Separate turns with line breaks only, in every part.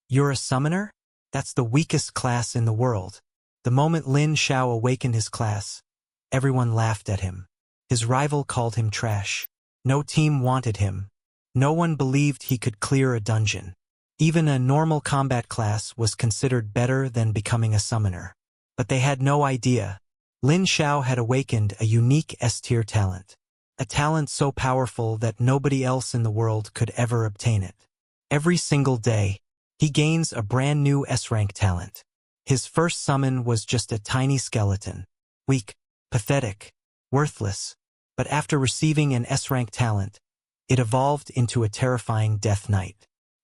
You're a summoner? That's the weakest class in the world. The moment Lin Xiao awakened his class, everyone laughed at him. His rival called him trash. No team wanted him. No one believed he could clear a dungeon. Even a normal combat class was considered better than becoming a summoner. But they had no idea. Lin Xiao had awakened a unique S-tier talent. A talent so powerful that nobody else in the world could ever obtain it. Every single day, he gains a brand new S-rank talent. His first summon was just a tiny skeleton. Weak, pathetic, worthless. But after receiving an S-rank talent, it evolved into a terrifying Death Knight.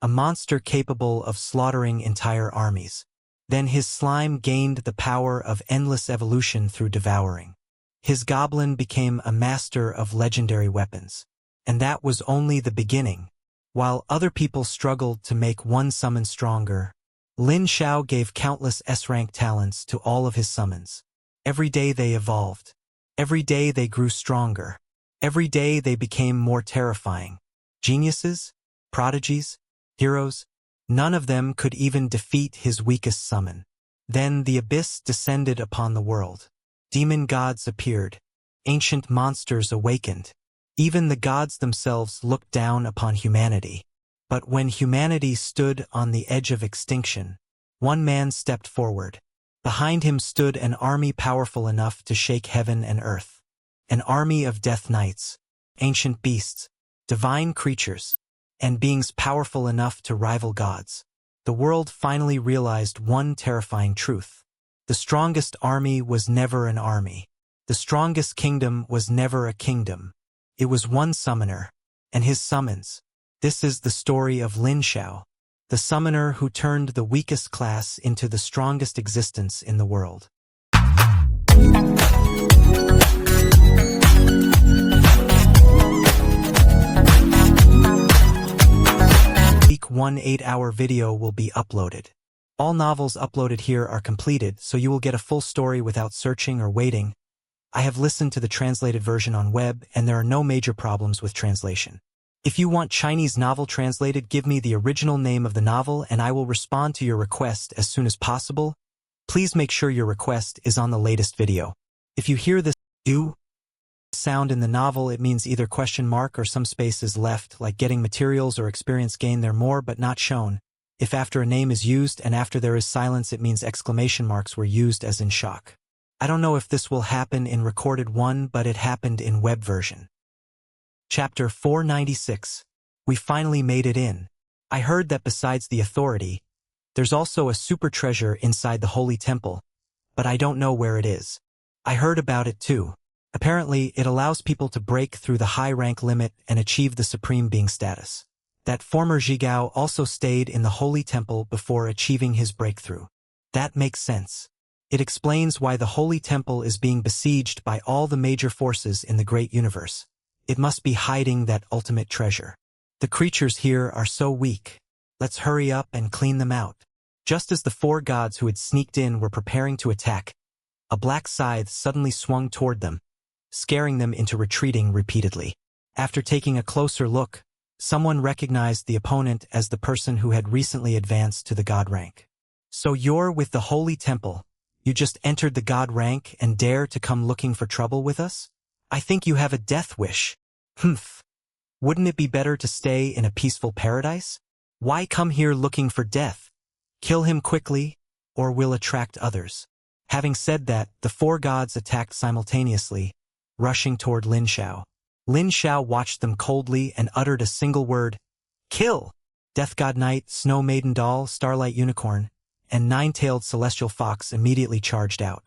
A monster capable of slaughtering entire armies. Then his slime gained the power of endless evolution through devouring. His goblin became a master of legendary weapons. And that was only the beginning. While other people struggled to make one summon stronger, Lin Xiao gave countless S-rank talents to all of his summons. Every day they evolved. Every day they grew stronger. Every day they became more terrifying. Geniuses, prodigies, heroes, none of them could even defeat his weakest summon. Then the abyss descended upon the world. Demon gods appeared. Ancient monsters awakened. Even the gods themselves looked down upon humanity. But when humanity stood on the edge of extinction, one man stepped forward. Behind him stood an army powerful enough to shake heaven and earth. An army of death knights, ancient beasts, divine creatures, and beings powerful enough to rival gods. The world finally realized one terrifying truth. The strongest army was never an army. The strongest kingdom was never a kingdom. It was one summoner, and his summons. This is the story of Lin Xiao, the summoner who turned the weakest class into the strongest existence in the world. Week 1 8-hour video will be uploaded. All novels uploaded here are completed, so you will get a full story without searching or waiting. I have listened to the translated version on web, and there are no major problems with translation. If you want Chinese novel translated, give me the original name of the novel and I will respond to your request as soon as possible. Please make sure your request is on the latest video. If you hear this "u" sound in the novel, it means either question mark or some space is left, like getting materials or experience gain there more but not shown. If after a name is used and after there is silence, it means exclamation marks were used as in shock. I don't know if this will happen in recorded one, but it happened in web version. Chapter 496. We finally made it in. I heard that besides the authority, there's also a super treasure inside the holy temple, but I don't know where it is. I heard about it too. Apparently, it allows people to break through the high rank limit and achieve the supreme being status. That former Zhigao also stayed in the holy temple before achieving his breakthrough. That makes sense. It explains why the holy temple is being besieged by all the major forces in the great universe. It must be hiding that ultimate treasure. The creatures here are so weak. Let's hurry up and clean them out. Just as the 4 gods who had sneaked in were preparing to attack, a black scythe suddenly swung toward them, scaring them into retreating repeatedly. After taking a closer look, someone recognized the opponent as the person who had recently advanced to the god rank. So you're with the holy temple. You just entered the god rank and dare to come looking for trouble with us? I think you have a death wish. Humph. Wouldn't it be better to stay in a peaceful paradise? Why come here looking for death? Kill him quickly, or we'll attract others. Having said that, the 4 gods attacked simultaneously, rushing toward Lin Xiao. Lin Xiao watched them coldly and uttered a single word. Kill! Death God Knight, Snow Maiden Doll, Starlight Unicorn, and Nine-Tailed Celestial Fox immediately charged out.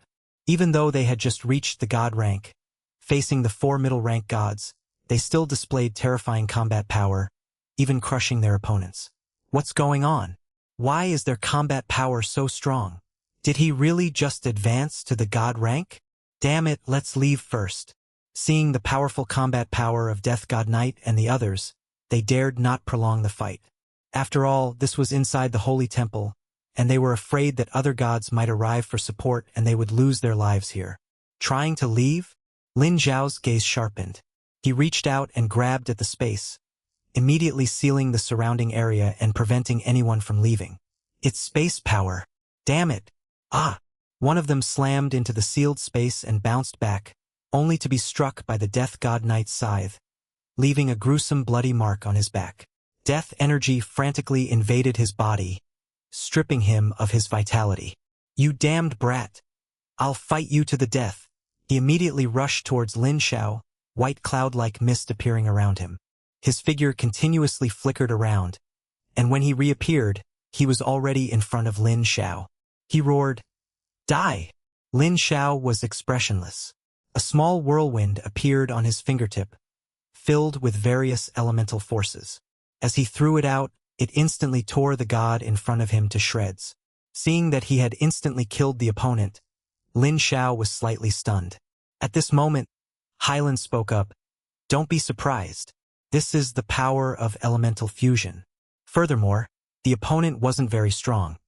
Even though they had just reached the god rank, facing the 4 middle-rank gods, they still displayed terrifying combat power, even crushing their opponents. What's going on? Why is their combat power so strong? Did he really just advance to the god rank? Damn it, let's leave first. Seeing the powerful combat power of Death God Knight and the others, they dared not prolong the fight. After all, this was inside the holy temple, and they were afraid that other gods might arrive for support and they would lose their lives here. Trying to leave? Lin Xiao's gaze sharpened. He reached out and grabbed at the space, immediately sealing the surrounding area and preventing anyone from leaving. It's space power. Damn it. Ah! One of them slammed into the sealed space and bounced back, only to be struck by the Death God Knight's scythe, leaving a gruesome bloody mark on his back. Death energy frantically invaded his body, stripping him of his vitality. You damned brat! I'll fight you to the death. He immediately rushed towards Lin Xiao, white cloud-like mist appearing around him. His figure continuously flickered around, and when he reappeared, he was already in front of Lin Xiao. He roared, "Die!" Lin Xiao was expressionless. A small whirlwind appeared on his fingertip, filled with various elemental forces. As he threw it out, it instantly tore the god in front of him to shreds. Seeing that he had instantly killed the opponent, Lin Xiao was slightly stunned. At this moment, Hyland spoke up, "Don't be surprised. This is the power of elemental fusion." Furthermore, the opponent wasn't very strong.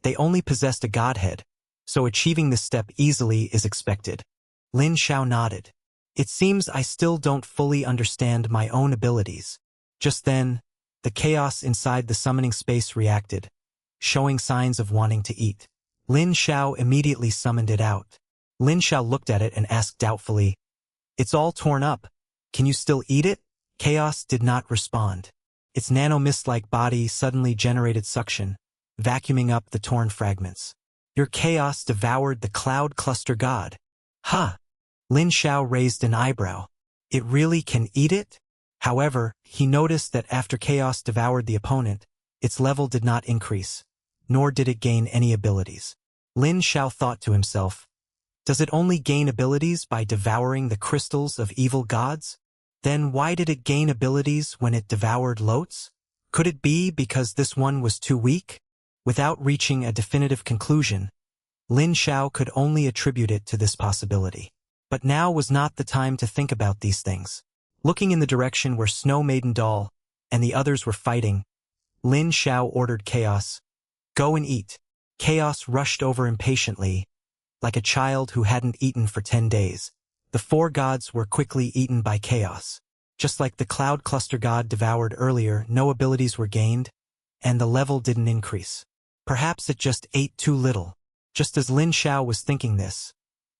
They only possessed a godhead, so achieving this step easily is expected. Lin Xiao nodded. "It seems I still don't fully understand my own abilities." Just then, the chaos inside the summoning space reacted, showing signs of wanting to eat. Lin Xiao immediately summoned it out. Lin Xiao looked at it and asked doubtfully, "It's all torn up. Can you still eat it?" Chaos did not respond. Its nanomist-like body suddenly generated suction, vacuuming up the torn fragments. "Your chaos devoured the cloud cluster god." "Huh!" Lin Xiao raised an eyebrow. "It really can eat it?" However, he noticed that after chaos devoured the opponent, its level did not increase, nor did it gain any abilities. Lin Xiao thought to himself, "Does it only gain abilities by devouring the crystals of evil gods? Then why did it gain abilities when it devoured lotes? Could it be because this one was too weak?" Without reaching a definitive conclusion, Lin Xiao could only attribute it to this possibility. But now was not the time to think about these things. Looking in the direction where Snow Maiden Doll and the others were fighting, Lin Xiao ordered Chaos, "Go and eat." Chaos rushed over impatiently, like a child who hadn't eaten for 10 days. The four gods were quickly eaten by Chaos. Just like the Cloud Cluster god devoured earlier, no abilities were gained, and the level didn't increase. Perhaps it just ate too little. Just as Lin Xiao was thinking this,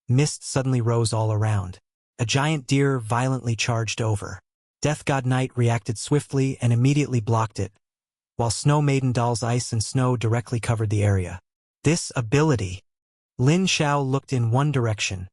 mist suddenly rose all around. A giant deer violently charged over. Death God Knight reacted swiftly and immediately blocked it, while Snow Maiden Doll's ice and snow directly covered the area. This ability! Lin Xiao looked in one direction.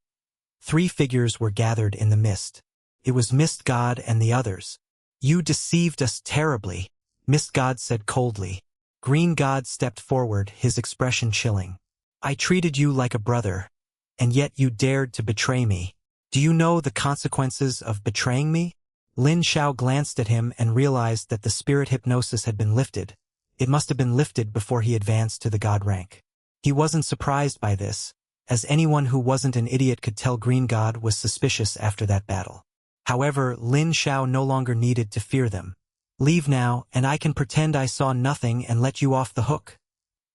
3 figures were gathered in the mist. It was Mist God and the others. "You deceived us terribly," Mist God said coldly. Green God stepped forward, his expression chilling. "I treated you like a brother, and yet you dared to betray me. Do you know the consequences of betraying me?" Lin Xiao glanced at him and realized that the spirit hypnosis had been lifted. It must have been lifted before he advanced to the god rank. He wasn't surprised by this, as anyone who wasn't an idiot could tell Green God was suspicious after that battle. However, Lin Xiao no longer needed to fear them. "Leave now, and I can pretend I saw nothing and let you off the hook,"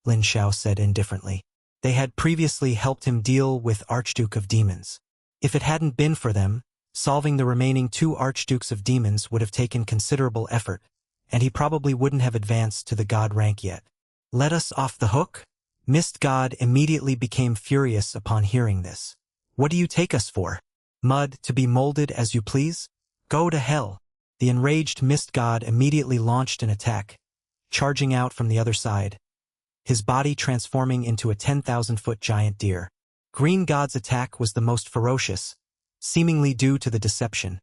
Lin Xiao said indifferently. They had previously helped him deal with Archduke of Demons. If it hadn't been for them, solving the remaining 2 Archdukes of Demons would have taken considerable effort, and he probably wouldn't have advanced to the god rank yet. "Let us off the hook?" Mist God immediately became furious upon hearing this. "What do you take us for? Mud to be molded as you please? Go to hell." The enraged Mist God immediately launched an attack, charging out from the other side, his body transforming into a 10,000-foot giant deer. Green God's attack was the most ferocious, seemingly due to the deception,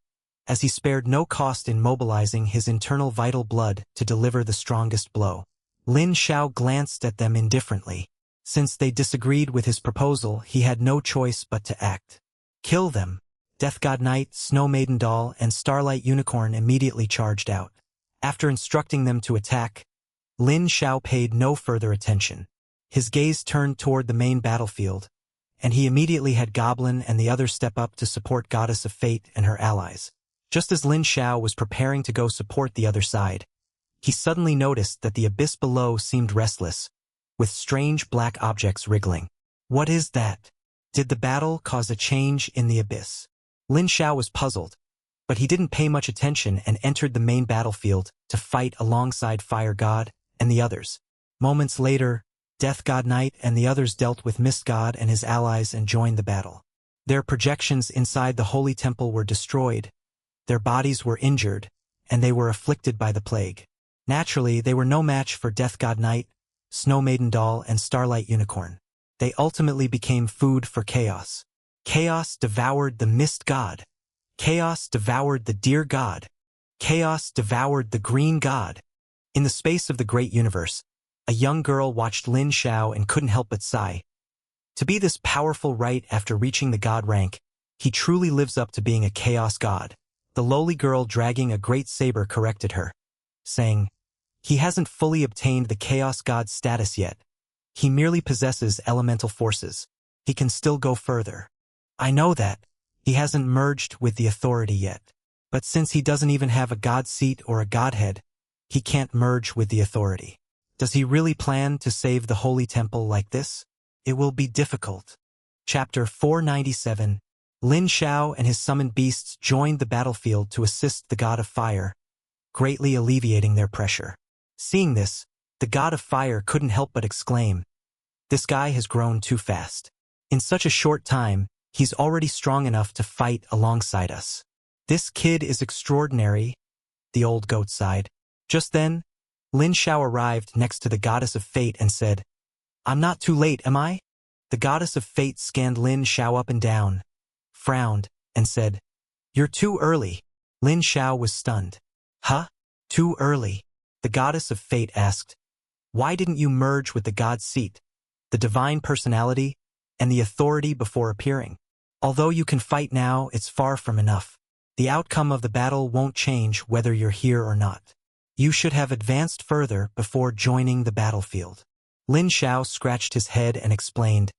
as he spared no cost in mobilizing his internal vital blood to deliver the strongest blow. Lin Xiao glanced at them indifferently. Since they disagreed with his proposal, he had no choice but to act. "Kill them!" Death God Knight, Snow Maiden Doll, and Starlight Unicorn immediately charged out. After instructing them to attack, Lin Xiao paid no further attention. His gaze turned toward the main battlefield, and he immediately had Goblin and the others step up to support Goddess of Fate and her allies. Just as Lin Xiao was preparing to go support the other side, he suddenly noticed that the abyss below seemed restless, with strange black objects wriggling. What is that? Did the battle cause a change in the abyss? Lin Xiao was puzzled, but he didn't pay much attention and entered the main battlefield to fight alongside Fire God and the others. Moments later, Death God Knight and the others dealt with Mist God and his allies and joined the battle. Their projections inside the holy temple were destroyed, their bodies were injured, and they were afflicted by the plague. Naturally, they were no match for Death God Knight, Snow Maiden Doll, and Starlight Unicorn. They ultimately became food for chaos. Chaos devoured the Mist God. Chaos devoured the Deer God. Chaos devoured the Green God. In the space of the great universe, a young girl watched Lin Xiao and couldn't help but sigh. To be this powerful right after reaching the god rank, he truly lives up to being a chaos god. The lowly girl dragging a great saber corrected her, saying, "He hasn't fully obtained the chaos god status yet. He merely possesses elemental forces. He can still go further." "I know that. He hasn't merged with the authority yet. But since he doesn't even have a god seat or a godhead, he can't merge with the authority. Does he really plan to save the holy temple like this? It will be difficult." Chapter 497. Lin Xiao and his summoned beasts joined the battlefield to assist the god of fire, greatly alleviating their pressure. Seeing this, the god of fire couldn't help but exclaim, "This guy has grown too fast. In such a short time, he's already strong enough to fight alongside us. This kid is extraordinary," the old goat sighed. Just then, Lin Xiao arrived next to the goddess of fate and said, "I'm not too late, am I?" The goddess of fate scanned Lin Xiao up and down, frowned, and said, "You're too early." Lin Xiao was stunned. "Huh? Too early?" The goddess of fate asked, "Why didn't you merge with the god's seat, the divine personality, and the authority before appearing? Although you can fight now, it's far from enough. The outcome of the battle won't change whether you're here or not. You should have advanced further before joining the battlefield." Lin Xiao scratched his head and explained,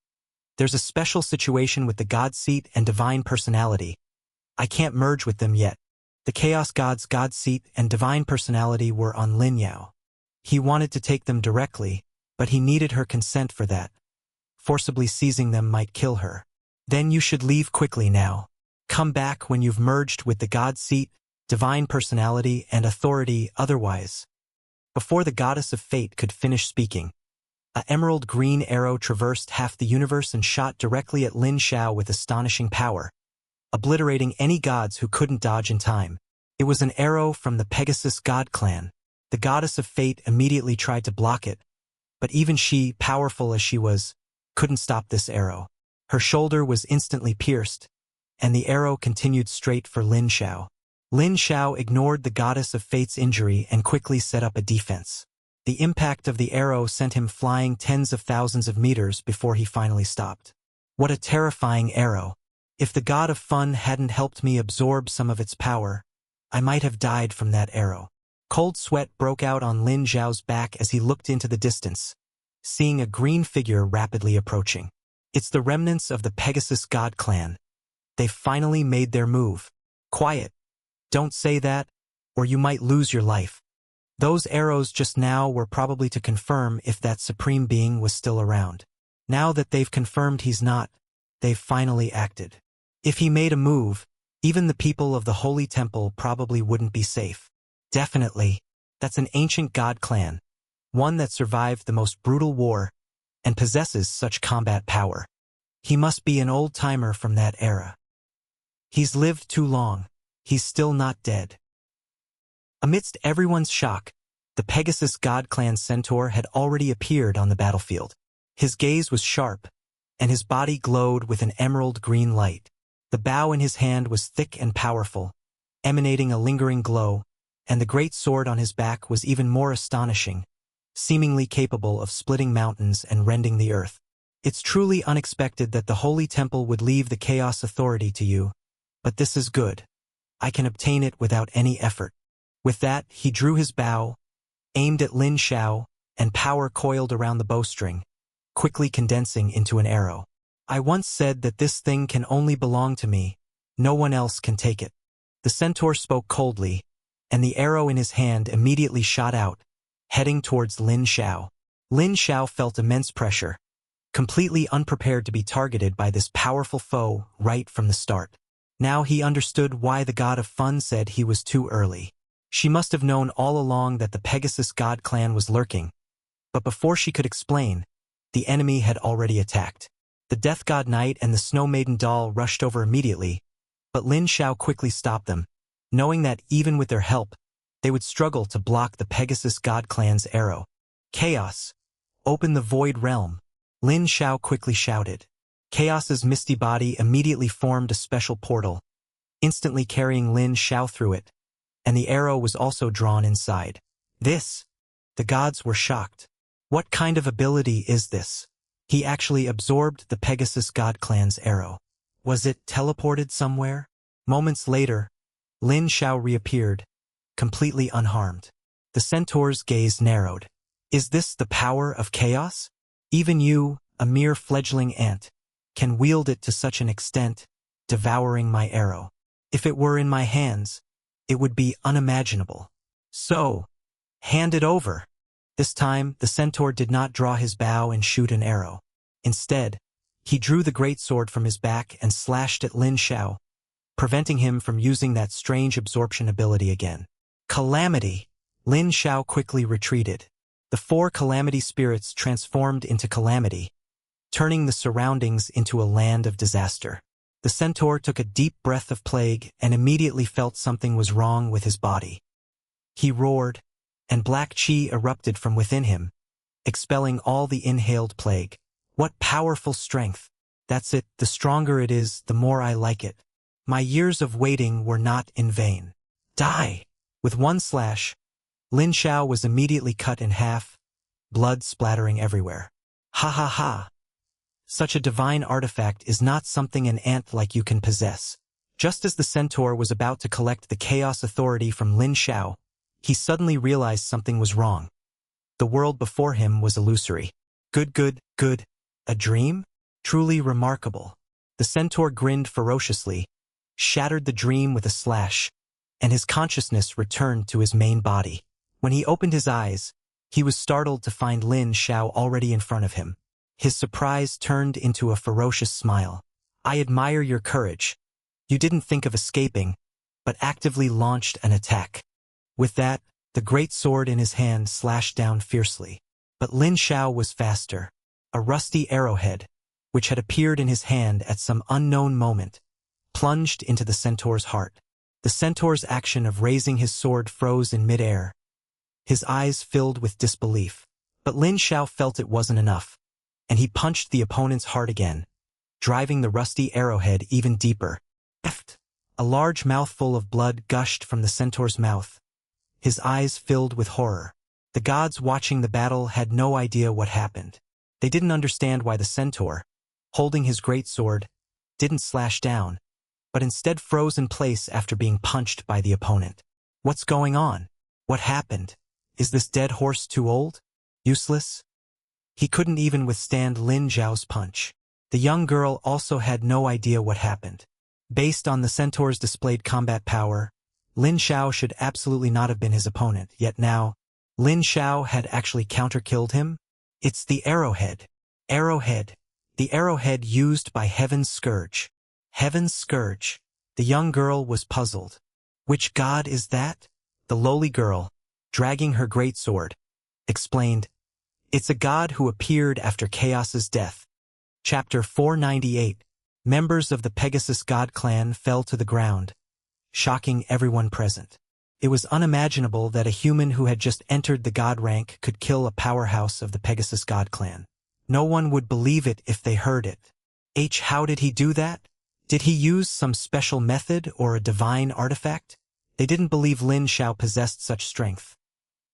"There's a special situation with the god seat and divine personality. I can't merge with them yet." The Chaos God's god seat and divine personality were on Lin Xiao. He wanted to take them directly, but he needed her consent for that. Forcibly seizing them might kill her. "Then you should leave quickly now. Come back when you've merged with the god seat, divine personality, and authority otherwise." Before the goddess of fate could finish speaking, an emerald green arrow traversed half the universe and shot directly at Lin Xiao with astonishing power, obliterating any gods who couldn't dodge in time. It was an arrow from the Pegasus god clan. The goddess of fate immediately tried to block it, but even she, powerful as she was, couldn't stop this arrow. Her shoulder was instantly pierced, and the arrow continued straight for Lin Xiao. Lin Xiao ignored the goddess of fate's injury and quickly set up a defense. The impact of the arrow sent him flying tens of thousands of meters before he finally stopped. What a terrifying arrow! If the god of fun hadn't helped me absorb some of its power, I might have died from that arrow. Cold sweat broke out on Lin Xiao's back as he looked into the distance, seeing a green figure rapidly approaching. It's the remnants of the Pegasus god clan. They've finally made their move. Quiet. Don't say that, or you might lose your life. Those arrows just now were probably to confirm if that supreme being was still around. Now that they've confirmed he's not, they've finally acted. If he made a move, even the people of the Holy Temple probably wouldn't be safe. Definitely, that's an ancient god clan, one that survived the most brutal war and possesses such combat power. He must be an old-timer from that era. He's lived too long. He's still not dead. Amidst everyone's shock, the Pegasus god clan centaur had already appeared on the battlefield. His gaze was sharp, and his body glowed with an emerald green light. The bow in his hand was thick and powerful, emanating a lingering glow, and the great sword on his back was even more astonishing, seemingly capable of splitting mountains and rending the earth. It's truly unexpected that the Holy Temple would leave the Chaos Authority to you, but this is good. I can obtain it without any effort. With that, he drew his bow, aimed at Lin Xiao, and power coiled around the bowstring, quickly condensing into an arrow. I once said that this thing can only belong to me. No one else can take it. The centaur spoke coldly, and the arrow in his hand immediately shot out, heading towards Lin Xiao. Lin Xiao felt immense pressure, completely unprepared to be targeted by this powerful foe right from the start. Now he understood why the god of fun said he was too early. She must have known all along that the Pegasus god clan was lurking, But before she could explain, the enemy had already attacked. The Death God Knight and the Snow Maiden doll rushed over immediately, but Lin Xiao quickly stopped them, knowing that even with their help, they would struggle to block the Pegasus God Clan's arrow. Chaos! Open the Void Realm! Lin Xiao quickly shouted. Chaos's misty body immediately formed a special portal, instantly carrying Lin Xiao through it, and the arrow was also drawn inside. The gods were shocked. What kind of ability is this? He actually absorbed the Pegasus God Clan's arrow. Was it teleported somewhere? Moments later, Lin Xiao reappeared, completely unharmed. The centaur's gaze narrowed. Is this the power of chaos? Even you, a mere fledgling ant, can wield it to such an extent, devouring my arrow. If it were in my hands, it would be unimaginable. So, hand it over. This time, the centaur did not draw his bow and shoot an arrow. Instead, he drew the great sword from his back and slashed at Lin Xiao, preventing him from using that strange absorption ability again. Calamity! Lin Xiao quickly retreated. The 4 calamity spirits transformed into calamity, turning the surroundings into a land of disaster. The centaur took a deep breath of plague and immediately felt something was wrong with his body. He roared, and black chi erupted from within him, expelling all the inhaled plague. What powerful strength! That's it, the stronger it is, the more I like it. My years of waiting were not in vain. Die! With one slash, Lin Xiao was immediately cut in half, blood splattering everywhere. Ha ha ha! Such a divine artifact is not something an ant like you can possess. Just as the centaur was about to collect the chaos authority from Lin Xiao, he suddenly realized something was wrong. The world before him was illusory. Good. A dream? Truly remarkable. The centaur grinned ferociously, shattered the dream with a slash, and his consciousness returned to his main body. When he opened his eyes, he was startled to find Lin Xiao already in front of him. His surprise turned into a ferocious smile. I admire your courage. You didn't think of escaping, but actively launched an attack. With that, the great sword in his hand slashed down fiercely. But Lin Xiao was faster. A rusty arrowhead, which had appeared in his hand at some unknown moment, plunged into the centaur's heart. The centaur's action of raising his sword froze in midair. His eyes filled with disbelief. But Lin Xiao felt it wasn't enough, and he punched the opponent's heart again, driving the rusty arrowhead even deeper. A large mouthful of blood gushed from the centaur's mouth. His eyes filled with horror. The gods watching the battle had no idea what happened. They didn't understand why the centaur, holding his great sword, didn't slash down, but instead froze in place after being punched by the opponent. What's going on? What happened? Is this dead horse too old? Useless? He couldn't even withstand Lin Xiao's punch. The young girl also had no idea what happened. Based on the centaur's displayed combat power, Lin Xiao should absolutely not have been his opponent, yet now, Lin Xiao had actually counter-killed him? It's the arrowhead. Arrowhead. The arrowhead used by Heaven's Scourge. Heaven's Scourge. The young girl was puzzled. Which god is that? The lowly girl, dragging her great sword, explained, It's a god who appeared after Chaos's death. Chapter 498. Members of the Pegasus God clan fell to the ground, shocking everyone present. It was unimaginable that a human who had just entered the god rank could kill a powerhouse of the Pegasus God clan. No one would believe it if they heard it. How did he do that? Did he use some special method or a divine artifact? They didn't believe Lin Xiao possessed such strength.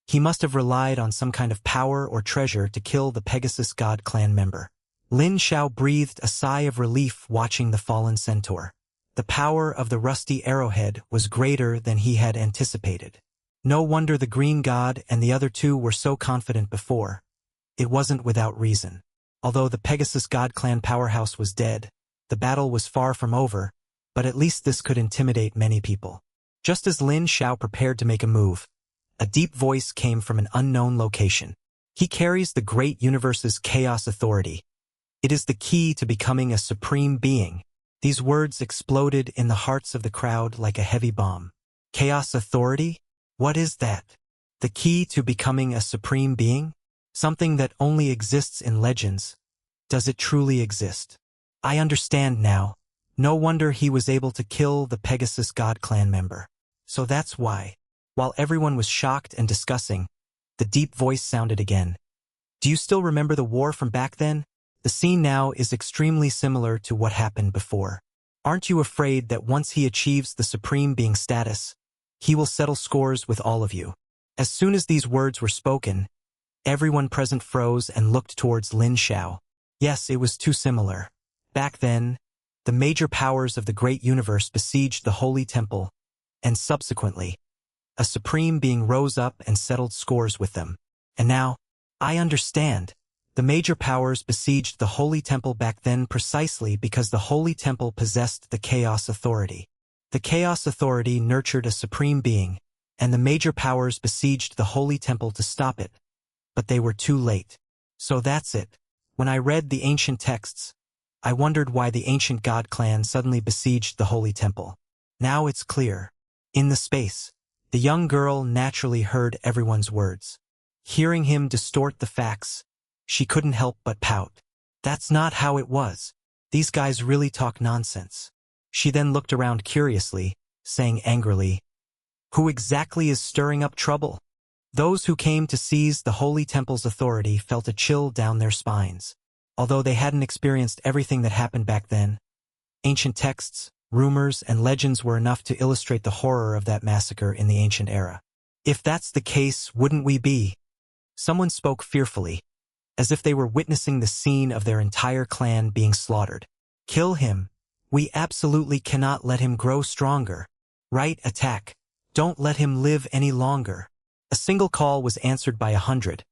He must have relied on some kind of power or treasure to kill the Pegasus God clan member. Lin Xiao breathed a sigh of relief watching the fallen centaur. The power of the rusty arrowhead was greater than he had anticipated. No wonder the green god and the other two were so confident before. It wasn't without reason. Although the Pegasus God clan powerhouse was dead, the battle was far from over, but at least this could intimidate many people. Just as Lin Xiao prepared to make a move, a deep voice came from an unknown location. He carries the great universe's chaos authority. It is the key to becoming a supreme being. These words exploded in the hearts of the crowd like a heavy bomb. Chaos authority? What is that? The key to becoming a supreme being? Something that only exists in legends. Does it truly exist? I understand now. No wonder he was able to kill the Pegasus God clan member. So that's why. While everyone was shocked and discussing, the deep voice sounded again. Do you still remember the war from back then? The scene now is extremely similar to what happened before. Aren't you afraid that once he achieves the supreme being status, he will settle scores with all of you? As soon as these words were spoken, everyone present froze and looked towards Lin Xiao. Yes, it was too similar. Back then, the major powers of the great universe besieged the Holy Temple, and subsequently, a supreme being rose up and settled scores with them. And now, I understand. The major powers besieged the Holy Temple back then precisely because the Holy Temple possessed the Chaos Authority. The Chaos Authority nurtured a supreme being, and the major powers besieged the Holy Temple to stop it. But they were too late. So that's it. When I read the ancient texts, I wondered why the ancient god clan suddenly besieged the Holy Temple. Now it's clear. In the space, the young girl naturally heard everyone's words. Hearing him distort the facts, she couldn't help but pout. That's not how it was. These guys really talk nonsense. She then looked around curiously, saying angrily, "Who exactly is stirring up trouble?" Those who came to seize the Holy Temple's authority felt a chill down their spines. Although they hadn't experienced everything that happened back then, ancient texts, rumors, and legends were enough to illustrate the horror of that massacre in the ancient era. If that's the case, wouldn't we be? Someone spoke fearfully, as if they were witnessing the scene of their entire clan being slaughtered. Kill him. We absolutely cannot let him grow stronger. Right, attack. Don't let him live any longer. A single call was answered by 100,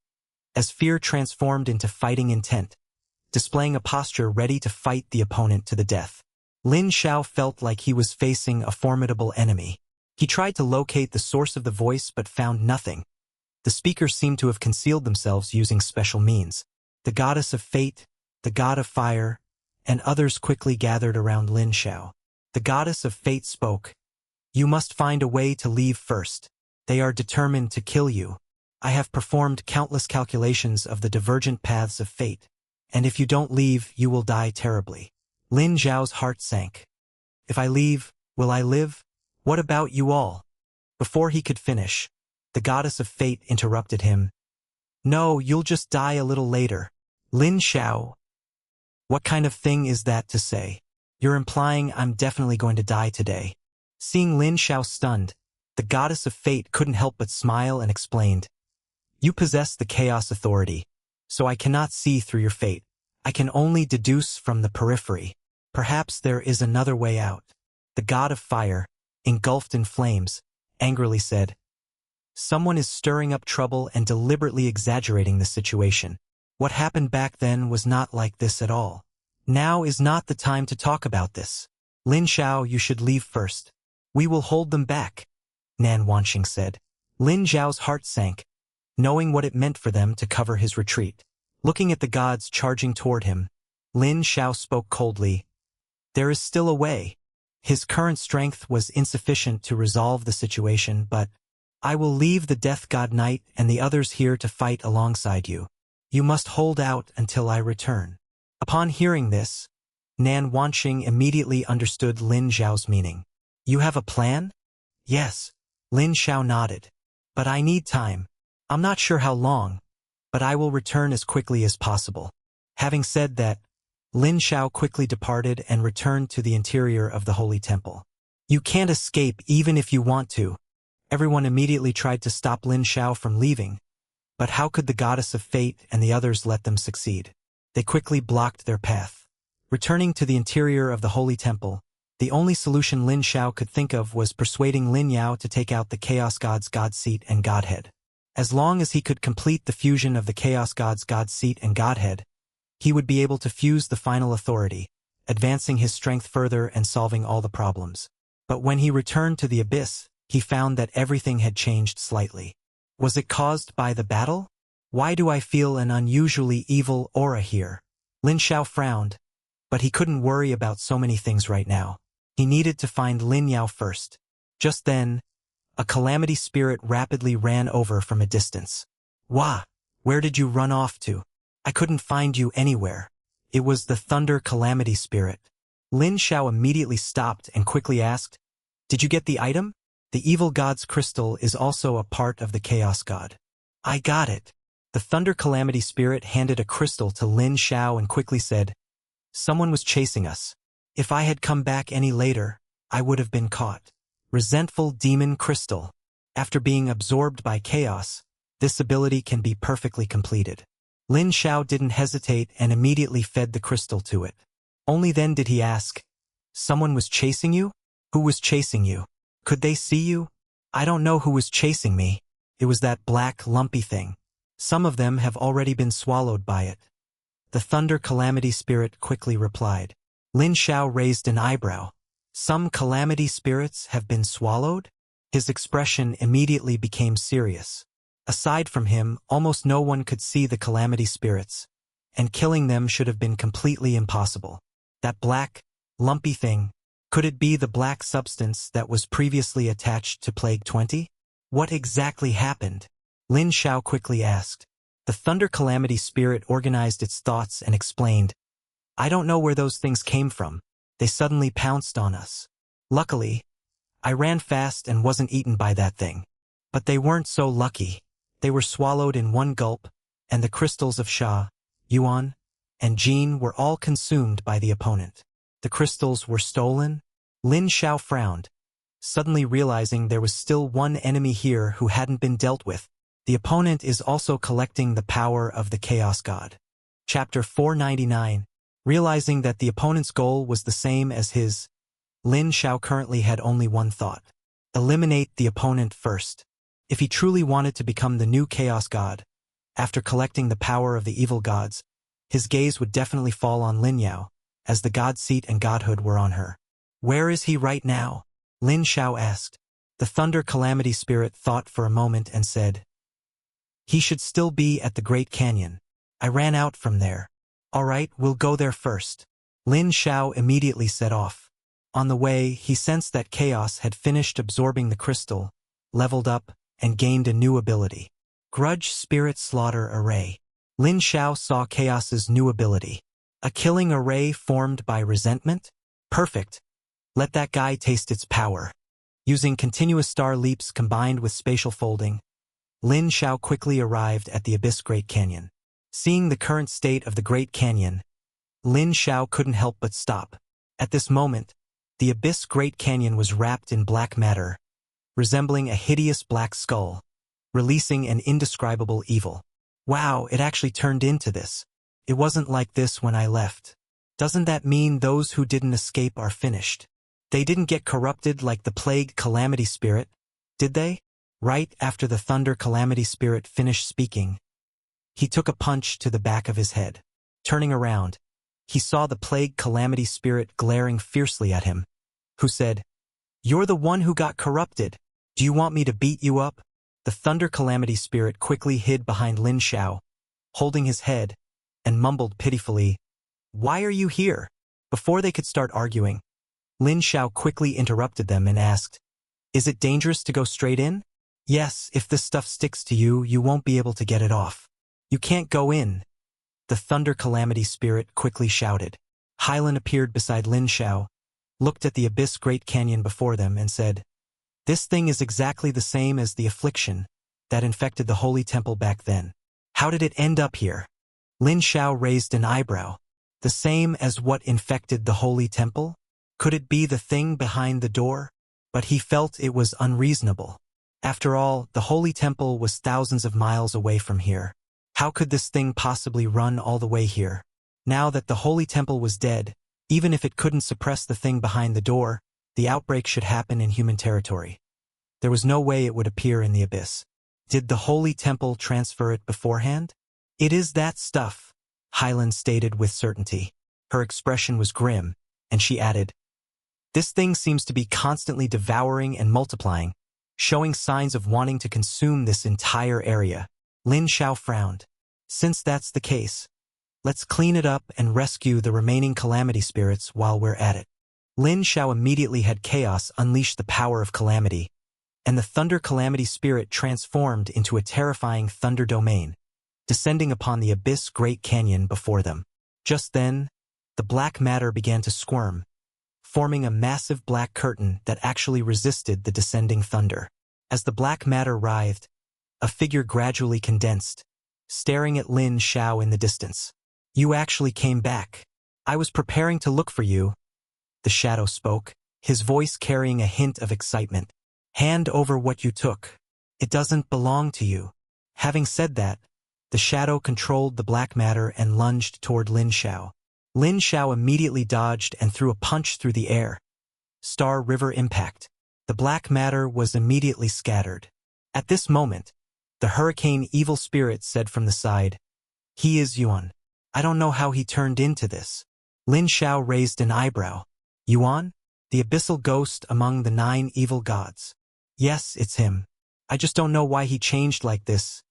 as fear transformed into fighting intent, displaying a posture ready to fight the opponent to the death. Lin Xiao felt like he was facing a formidable enemy. He tried to locate the source of the voice but found nothing. The speakers seemed to have concealed themselves using special means. The goddess of fate, the god of fire, and others quickly gathered around Lin Xiao. The goddess of fate spoke. "You must find a way to leave first. They are determined to kill you. I have performed countless calculations of the divergent paths of fate, and if you don't leave, you will die terribly." Lin Xiao's heart sank. "If I leave, will I live? What about you all?" Before he could finish, the goddess of fate interrupted him. "No, you'll just die a little later." Lin Xiao, what kind of thing is that to say? You're implying I'm definitely going to die today. Seeing Lin Xiao stunned, the goddess of fate couldn't help but smile and explained. "You possess the chaos authority, so I cannot see through your fate. I can only deduce from the periphery. Perhaps there is another way out." The god of fire, engulfed in flames, angrily said, "Someone is stirring up trouble and deliberately exaggerating the situation. What happened back then was not like this at all. Now is not the time to talk about this. Lin Xiao, you should leave first. We will hold them back," Nan Wanxing said. Lin Xiao's heart sank, knowing what it meant for them to cover his retreat. Looking at the gods charging toward him, Lin Xiao spoke coldly. "There is still a way." His current strength was insufficient to resolve the situation, but "I will leave the Death God Knight and the others here to fight alongside you. You must hold out until I return." Upon hearing this, Nan Wanxing immediately understood Lin Xiao's meaning. "You have a plan?" "Yes," Lin Xiao nodded. "But I need time. I'm not sure how long, but I will return as quickly as possible." Having said that, Lin Xiao quickly departed and returned to the interior of the Holy Temple. "You can't escape even if you want to." Everyone immediately tried to stop Lin Xiao from leaving, but how could the goddess of fate and the others let them succeed? They quickly blocked their path. Returning to the interior of the Holy Temple, the only solution Lin Xiao could think of was persuading Lin Yao to take out the Chaos God's God Seat and Godhead. As long as he could complete the fusion of the Chaos God's God Seat and Godhead, he would be able to fuse the final authority, advancing his strength further and solving all the problems. But when he returned to the abyss, he found that everything had changed slightly. Was it caused by the battle? Why do I feel an unusually evil aura here? Lin Xiao frowned, but he couldn't worry about so many things right now. He needed to find Lin Yao first. Just then, a calamity spirit rapidly ran over from a distance. "Wah! Where did you run off to? I couldn't find you anywhere. It was the Thunder Calamity Spirit. Lin Xiao immediately stopped and quickly asked, Did you get the item? The evil god's crystal is also a part of the chaos god. I got it. The Thunder Calamity Spirit handed a crystal to Lin Xiao and quickly said, Someone was chasing us. If I had come back any later, I would have been caught. Resentful Demon Crystal. After being absorbed by chaos, this ability can be perfectly completed. Lin Xiao didn't hesitate and immediately fed the crystal to it. Only then did he ask, Someone was chasing you? Who was chasing you? Could they see you? I don't know who was chasing me. It was that black, lumpy thing. Some of them have already been swallowed by it. The Thunder Calamity Spirit quickly replied. Lin Xiao raised an eyebrow. Some calamity spirits have been swallowed? His expression immediately became serious. Aside from him, almost no one could see the calamity spirits, and killing them should have been completely impossible. That black, lumpy thing, could it be the black substance that was previously attached to Plague 20? What exactly happened? Lin Xiao quickly asked. The Thunder Calamity Spirit organized its thoughts and explained, I don't know where those things came from. They suddenly pounced on us. Luckily, I ran fast and wasn't eaten by that thing. But they weren't so lucky. They were swallowed in one gulp, and the crystals of Sha, Yuan, and Jin were all consumed by the opponent. The crystals were stolen? Lin Xiao frowned, suddenly realizing there was still one enemy here who hadn't been dealt with. The opponent is also collecting the power of the Chaos God. Chapter 499. Realizing that the opponent's goal was the same as his, Lin Xiao currently had only one thought. Eliminate the opponent first. If he truly wanted to become the new Chaos God, after collecting the power of the evil gods, his gaze would definitely fall on Lin Xiao, as the god seat and godhood were on her. Where is he right now? Lin Xiao asked. The Thunder Calamity Spirit thought for a moment and said, He should still be at the Great Canyon. I ran out from there. All right, we'll go there first. Lin Xiao immediately set off. On the way, he sensed that Chaos had finished absorbing the crystal, leveled up, and gained a new ability. Grudge Spirit Slaughter Array. Lin Xiao saw Chaos's new ability. A killing array formed by resentment? Perfect. Let that guy taste its power. Using continuous star leaps combined with spatial folding, Lin Xiao quickly arrived at the Abyss Great Canyon. Seeing the current state of the Great Canyon, Lin Xiao couldn't help but stop. At this moment, the Abyss Great Canyon was wrapped in black matter, resembling a hideous black skull, releasing an indescribable evil. Wow, it actually turned into this. It wasn't like this when I left. Doesn't that mean those who didn't escape are finished? They didn't get corrupted like the Plague Calamity Spirit, did they? Right after the Thunder Calamity Spirit finished speaking, he took a punch to the back of his head. Turning around, he saw the Plague Calamity Spirit glaring fiercely at him, who said, You're the one who got corrupted. Do you want me to beat you up? The Thunder Calamity Spirit quickly hid behind Lin Xiao, holding his head, and mumbled pitifully, Why are you here? Before they could start arguing, Lin Xiao quickly interrupted them and asked, Is it dangerous to go straight in? Yes, if this stuff sticks to you, you won't be able to get it off. You can't go in. The Thunder Calamity Spirit quickly shouted. Hylan appeared beside Lin Xiao, looked at the Abyss Great Canyon before them and said, This thing is exactly the same as the affliction that infected the Holy Temple back then. How did it end up here? Lin Xiao raised an eyebrow. The same as what infected the Holy Temple? Could it be the thing behind the door? But he felt it was unreasonable. After all, the Holy Temple was thousands of miles away from here. How could this thing possibly run all the way here? Now that the Holy Temple was dead, even if it couldn't suppress the thing behind the door, the outbreak should happen in human territory. There was no way it would appear in the abyss. Did the Holy Temple transfer it beforehand? It is that stuff, Hylan stated with certainty. Her expression was grim, and she added, This thing seems to be constantly devouring and multiplying, showing signs of wanting to consume this entire area. Lin Xiao frowned. Since that's the case, let's clean it up and rescue the remaining calamity spirits while we're at it. Lin Xiao immediately had Chaos unleash the power of calamity, and the Thunder Calamity Spirit transformed into a terrifying thunder domain. descending upon the abyss great canyon before them. Just then, the black matter began to squirm, forming a massive black curtain that actually resisted the descending thunder. As the black matter writhed, a figure gradually condensed, staring at Lin Xiao in the distance. "You actually came back. I was preparing to look for you," the shadow spoke, his voice carrying a hint of excitement. "Hand over what you took. It doesn't belong to you." Having said that, the shadow controlled the black matter and lunged toward Lin Xiao. Lin Xiao immediately dodged and threw a punch through the air. Star River impact. The black matter was immediately scattered. At this moment, the hurricane evil spirit said from the side, "He is Yuan. I don't know how he turned into this." Lin Xiao raised an eyebrow. "Yuan? The abyssal ghost among the 9 evil gods." "Yes, it's him. I just don't know why he changed like this,"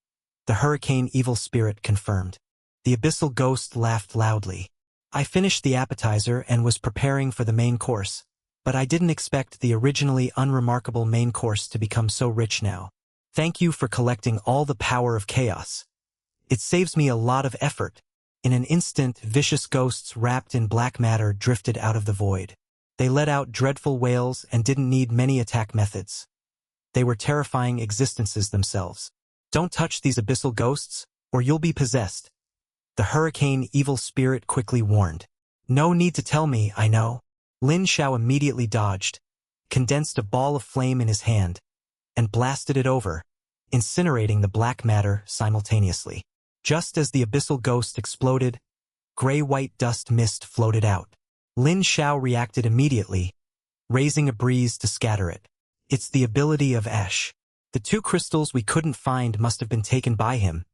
the hurricane evil spirit confirmed. The abyssal ghost laughed loudly. "I finished the appetizer and was preparing for the main course, but I didn't expect the originally unremarkable main course to become so rich now. Thank you for collecting all the power of chaos. It saves me a lot of effort." In an instant, vicious ghosts wrapped in black matter drifted out of the void. They let out dreadful wails and didn't need many attack methods. They were terrifying existences themselves. "Don't touch these abyssal ghosts, or you'll be possessed," the hurricane evil spirit quickly warned. "No need to tell me, I know." Lin Xiao immediately dodged, condensed a ball of flame in his hand, and blasted it over, incinerating the black matter simultaneously. Just as the abyssal ghost exploded, gray-white dust mist floated out. Lin Xiao reacted immediately, raising a breeze to scatter it. "It's the ability of Ash. The 2 crystals we couldn't find must have been taken by him,"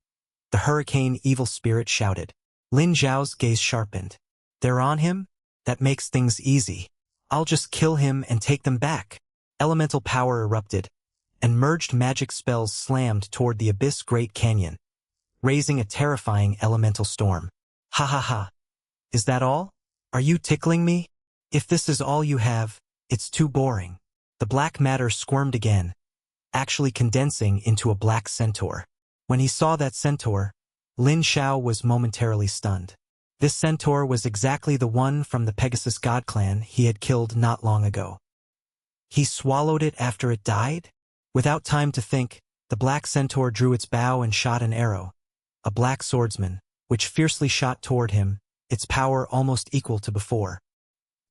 the hurricane evil spirit shouted. Lin Xiao's gaze sharpened. "They're on him? That makes things easy. I'll just kill him and take them back." Elemental power erupted, and merged magic spells slammed toward the abyss great canyon, raising a terrifying elemental storm. "Ha ha ha. Is that all? Are you tickling me? If this is all you have, it's too boring." The black matter squirmed again, actually condensing into a black centaur. When he saw that centaur, Lin Xiao was momentarily stunned. This centaur was exactly the one from the Pegasus god clan he had killed not long ago. He swallowed it after it died? Without time to think, the black centaur drew its bow and shot an arrow, a black swordsman, which fiercely shot toward him, its power almost equal to before.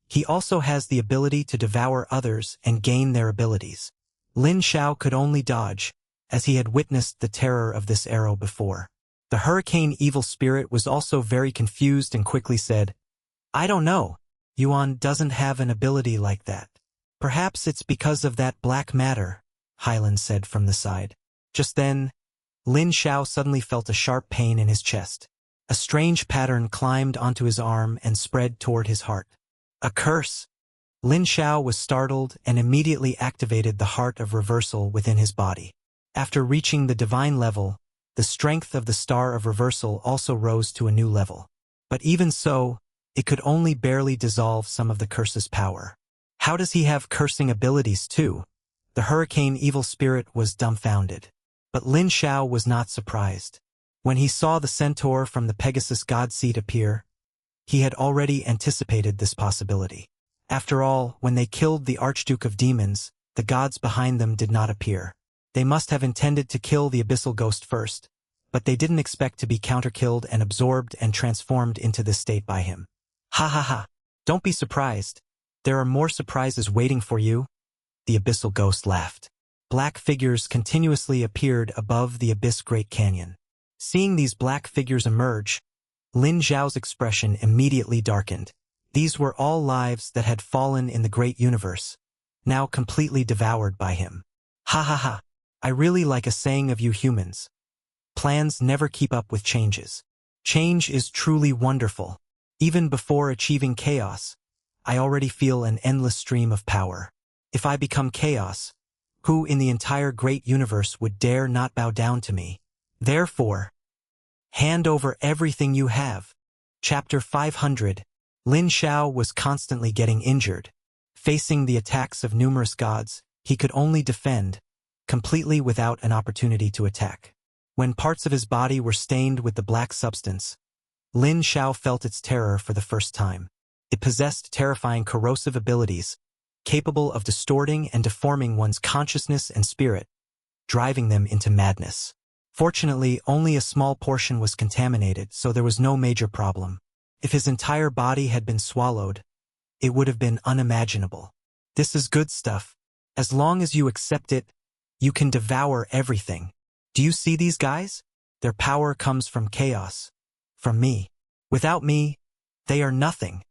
He also has the ability to devour others and gain their abilities. Lin Xiao could only dodge, as he had witnessed the terror of this arrow before. The hurricane evil spirit was also very confused and quickly said, "I don't know. Yuan doesn't have an ability like that." "Perhaps it's because of that black matter," Hyland said from the side. Just then, Lin Xiao suddenly felt a sharp pain in his chest. A strange pattern climbed onto his arm and spread toward his heart. A curse! Lin Xiao was startled and immediately activated the heart of reversal within his body. After reaching the divine level, the strength of the star of reversal also rose to a new level. But even so, it could only barely dissolve some of the curse's power. How does he have cursing abilities too? The hurricane evil spirit was dumbfounded. But Lin Xiao was not surprised. When he saw the centaur from the Pegasus god seat appear, he had already anticipated this possibility. After all, when they killed the Archduke of Demons, the gods behind them did not appear. They must have intended to kill the abyssal ghost first, but they didn't expect to be counterkilled and absorbed and transformed into this state by him. "Ha ha ha. Don't be surprised. There are more surprises waiting for you," the abyssal ghost laughed. Black figures continuously appeared above the abyss great canyon. Seeing these black figures emerge, Lin Xiao's expression immediately darkened. These were all lives that had fallen in the great universe, now completely devoured by him. "Ha ha ha. I really like a saying of you humans. Plans never keep up with changes. Change is truly wonderful. Even before achieving chaos, I already feel an endless stream of power. If I become chaos, who in the entire great universe would dare not bow down to me? Therefore, hand over everything you have." Chapter 500. Lin Xiao was constantly getting injured. Facing the attacks of numerous gods, he could only defend, completely without an opportunity to attack. When parts of his body were stained with the black substance, Lin Xiao felt its terror for the first time. It possessed terrifying corrosive abilities, capable of distorting and deforming one's consciousness and spirit, driving them into madness. Fortunately, only a small portion was contaminated, so there was no major problem. If his entire body had been swallowed, it would have been unimaginable. This is good stuff. As long as you accept it, you can devour everything. Do you see these guys? Their power comes from chaos. From me. Without me, they are nothing.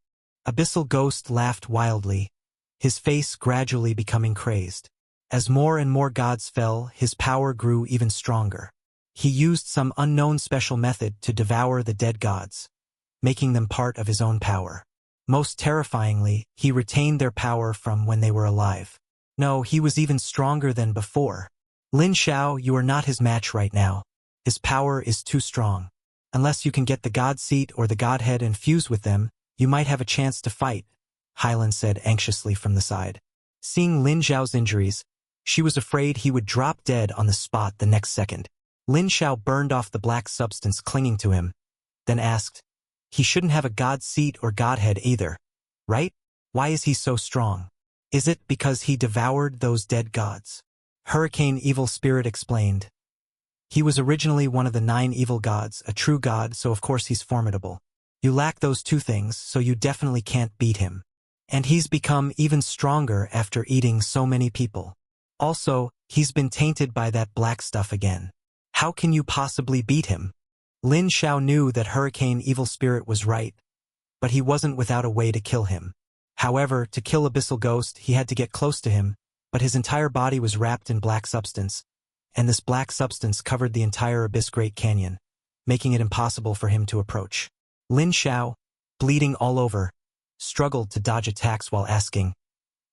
Abyssal Ghost laughed wildly, his face gradually becoming crazed. As more and more gods fell, his power grew even stronger. He used some unknown special method to devour the dead gods, making them part of his own power. Most terrifyingly, he retained their power from when they were alive. No, he was even stronger than before. Lin Xiao, you are not his match right now. His power is too strong. Unless you can get the god seat or the godhead and fuse with them, you might have a chance to fight, Hylan said anxiously from the side. Seeing Lin Xiao's injuries, she was afraid he would drop dead on the spot the next second. Lin Xiao burned off the black substance clinging to him, then asked, he shouldn't have a god seat or godhead either, right? Why is he so strong? Is it because he devoured those dead gods? Hurricane Evil Spirit explained. He was originally one of the 9 evil gods, a true god, so of course he's formidable. You lack those 2 things, so you definitely can't beat him. And he's become even stronger after eating so many people. Also, he's been tainted by that black stuff again. How can you possibly beat him? Lin Xiao knew that Hurricane Evil Spirit was right, but he wasn't without a way to kill him. However, to kill Abyssal Ghost, he had to get close to him, but his entire body was wrapped in black substance, and this black substance covered the entire Abyss Great Canyon, making it impossible for him to approach. Lin Xiao, bleeding all over, struggled to dodge attacks while asking,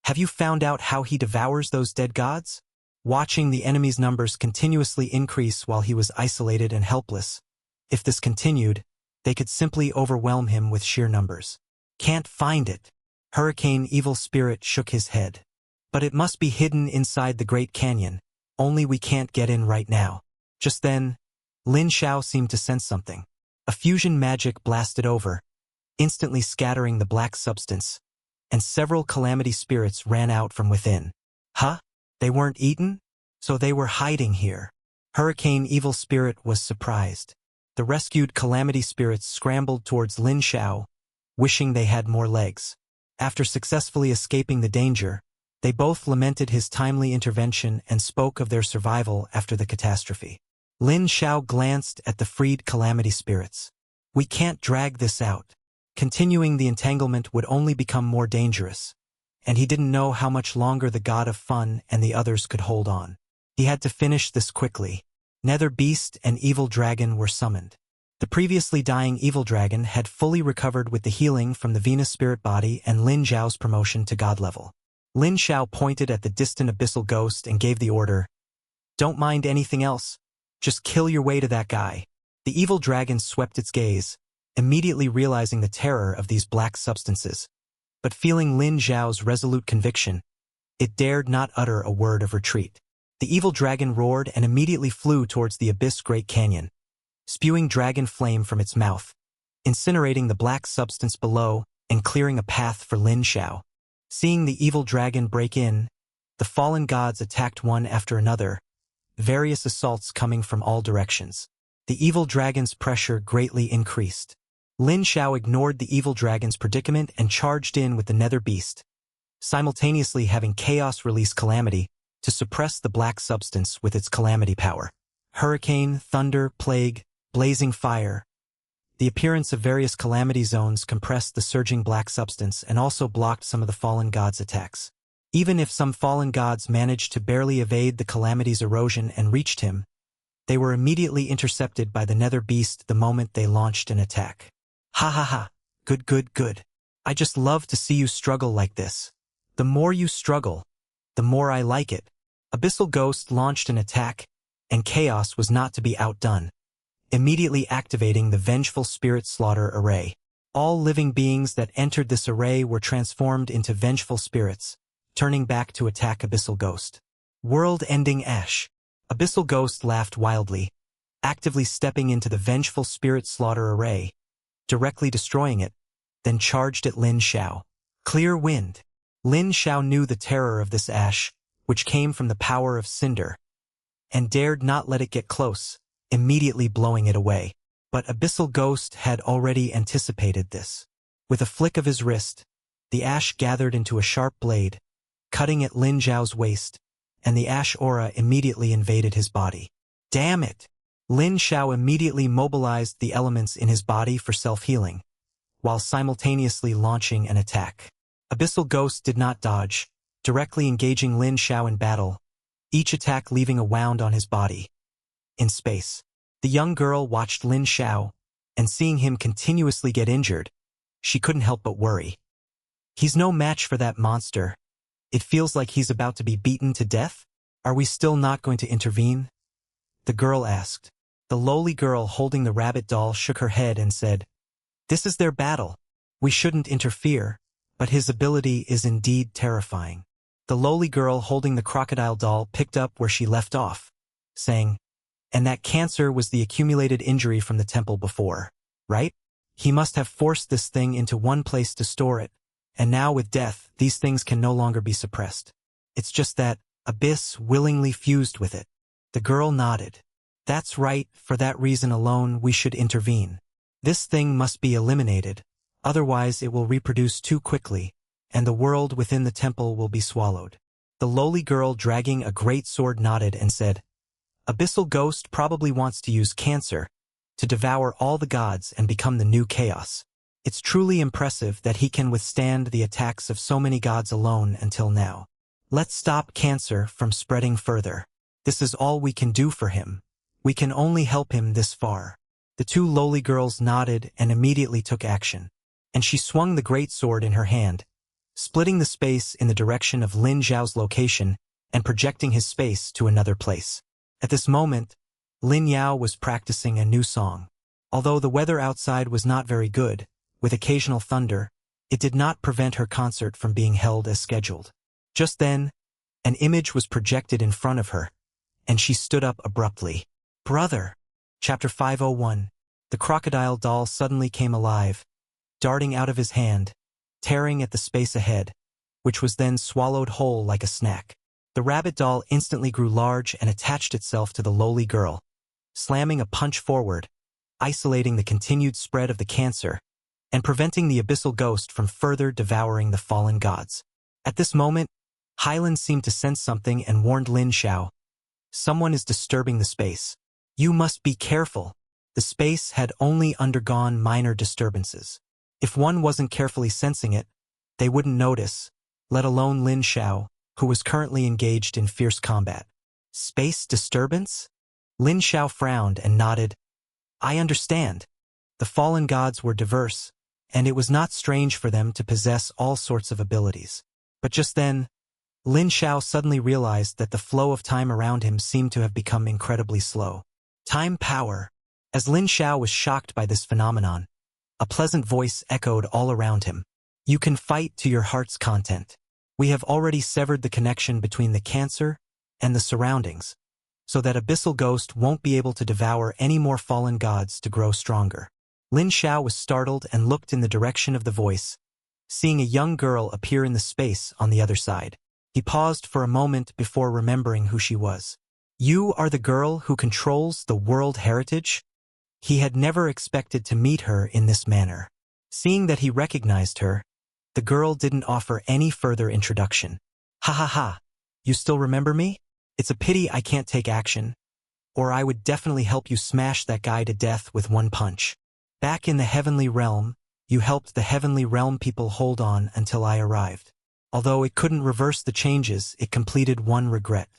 have you found out how he devours those dead gods? Watching the enemy's numbers continuously increase while he was isolated and helpless. If this continued, they could simply overwhelm him with sheer numbers. Can't find it. Hurricane Evil Spirit shook his head. But it must be hidden inside the Great Canyon, only we can't get in right now. Just then, Lin Xiao seemed to sense something. A fusion magic blasted over, instantly scattering the black substance, and several calamity spirits ran out from within. Huh? They weren't eaten? So they were hiding here. Hurricane Evil Spirit was surprised. The rescued calamity spirits scrambled towards Lin Xiao, wishing they had more legs. After successfully escaping the danger, they both lamented his timely intervention and spoke of their survival after the catastrophe. Lin Xiao glanced at the freed calamity spirits. We can't drag this out. Continuing the entanglement would only become more dangerous, and he didn't know how much longer the god of fun and the others could hold on. He had to finish this quickly. Nether Beast and Evil Dragon were summoned. The previously dying Evil Dragon had fully recovered with the healing from the Venus spirit body and Lin Xiao's promotion to god level. Lin Xiao pointed at the distant Abyssal Ghost and gave the order, don't mind anything else. Just kill your way to that guy. The Evil Dragon swept its gaze, immediately realizing the terror of these black substances. But feeling Lin Xiao's resolute conviction, it dared not utter a word of retreat. The Evil Dragon roared and immediately flew towards the Abyss Great Canyon, spewing dragon flame from its mouth, incinerating the black substance below and clearing a path for Lin Xiao. Seeing the Evil Dragon break in, the fallen gods attacked one after another, various assaults coming from all directions. The Evil Dragon's pressure greatly increased. Lin Xiao ignored the Evil Dragon's predicament and charged in with the Nether Beast, simultaneously having Chaos release Calamity to suppress the black substance with its calamity power. Hurricane, thunder, plague, blazing fire. The appearance of various calamity zones compressed the surging black substance and also blocked some of the fallen gods' attacks. Even if some fallen gods managed to barely evade the calamity's erosion and reached him, they were immediately intercepted by the Nether Beast the moment they launched an attack. Ha ha ha. Good, good, good. I just love to see you struggle like this. The more you struggle, the more I like it. Abyssal Ghost launched an attack, and Chaos was not to be outdone, immediately activating the Vengeful Spirit Slaughter Array. All living beings that entered this array were transformed into vengeful spirits, turning back to attack Abyssal Ghost. World-ending Ash. Abyssal Ghost laughed wildly, actively stepping into the vengeful spirit slaughter array, directly destroying it, then charged at Lin Xiao. Clear wind. Lin Xiao knew the terror of this ash, which came from the power of cinder, and dared not let it get close, immediately blowing it away. But Abyssal Ghost had already anticipated this. With a flick of his wrist, the ash gathered into a sharp blade, cutting at Lin Xiao's waist, and the ash aura immediately invaded his body. Damn it! Lin Xiao immediately mobilized the elements in his body for self-healing, while simultaneously launching an attack. Abyssal Ghost did not dodge, directly engaging Lin Xiao in battle, each attack leaving a wound on his body. In space, the young girl watched Lin Xiao, and seeing him continuously get injured, she couldn't help but worry. He's no match for that monster. It feels like he's about to be beaten to death. Are we still not going to intervene? The girl asked. The lowly girl holding the rabbit doll shook her head and said, "This is their battle. We shouldn't interfere, but his ability is indeed terrifying." The lowly girl holding the crocodile doll picked up where she left off, saying, "And that cancer was the accumulated injury from the temple before, right? He must have forced this thing into one place to store it, and now with death, these things can no longer be suppressed. It's just that Abyss willingly fused with it." The girl nodded. "That's right, for that reason alone we should intervene. This thing must be eliminated, otherwise it will reproduce too quickly, and the world within the temple will be swallowed." The lowly girl dragging a great sword nodded and said, "Abyssal Ghost probably wants to use cancer to devour all the gods and become the new chaos. It's truly impressive that he can withstand the attacks of so many gods alone until now. Let's stop cancer from spreading further. This is all we can do for him. We can only help him this far." The two lowly girls nodded and immediately took action, and she swung the great sword in her hand, splitting the space in the direction of Lin Xiao's location and projecting his space to another place. At this moment, Lin Xiao was practicing a new song. Although the weather outside was not very good, with occasional thunder, it did not prevent her concert from being held as scheduled. Just then, an image was projected in front of her, and she stood up abruptly. "Brother!" Chapter 501. The crocodile doll suddenly came alive, darting out of his hand, tearing at the space ahead, which was then swallowed whole like a snack. The rabbit doll instantly grew large and attached itself to the lowly girl, slamming a punch forward, isolating the continued spread of the cancer, and preventing the Abyssal Ghost from further devouring the fallen gods. At this moment, Hyland seemed to sense something and warned Lin Xiao, "Someone is disturbing the space. You must be careful." The space had only undergone minor disturbances. If one wasn't carefully sensing it, they wouldn't notice, let alone Lin Xiao, who was currently engaged in fierce combat. "Space disturbance?" Lin Xiao frowned and nodded. "I understand. The fallen gods were diverse, and it was not strange for them to possess all sorts of abilities. But just then, Lin Xiao suddenly realized that the flow of time around him seemed to have become incredibly slow. Time power. As Lin Xiao was shocked by this phenomenon, a pleasant voice echoed all around him. "You can fight to your heart's content. We have already severed the connection between the cancer and the surroundings, so that Abyssal Ghost won't be able to devour any more fallen gods to grow stronger." Lin Xiao was startled and looked in the direction of the voice, seeing a young girl appear in the space on the other side. He paused for a moment before remembering who she was. "You are the girl who controls the world heritage?" He had never expected to meet her in this manner. Seeing that he recognized her, the girl didn't offer any further introduction. "Ha ha ha, you still remember me? It's a pity I can't take action, or I would definitely help you smash that guy to death with one punch. Back in the Heavenly Realm, you helped the Heavenly Realm people hold on until I arrived. Although it couldn't reverse the changes, it completed one regret.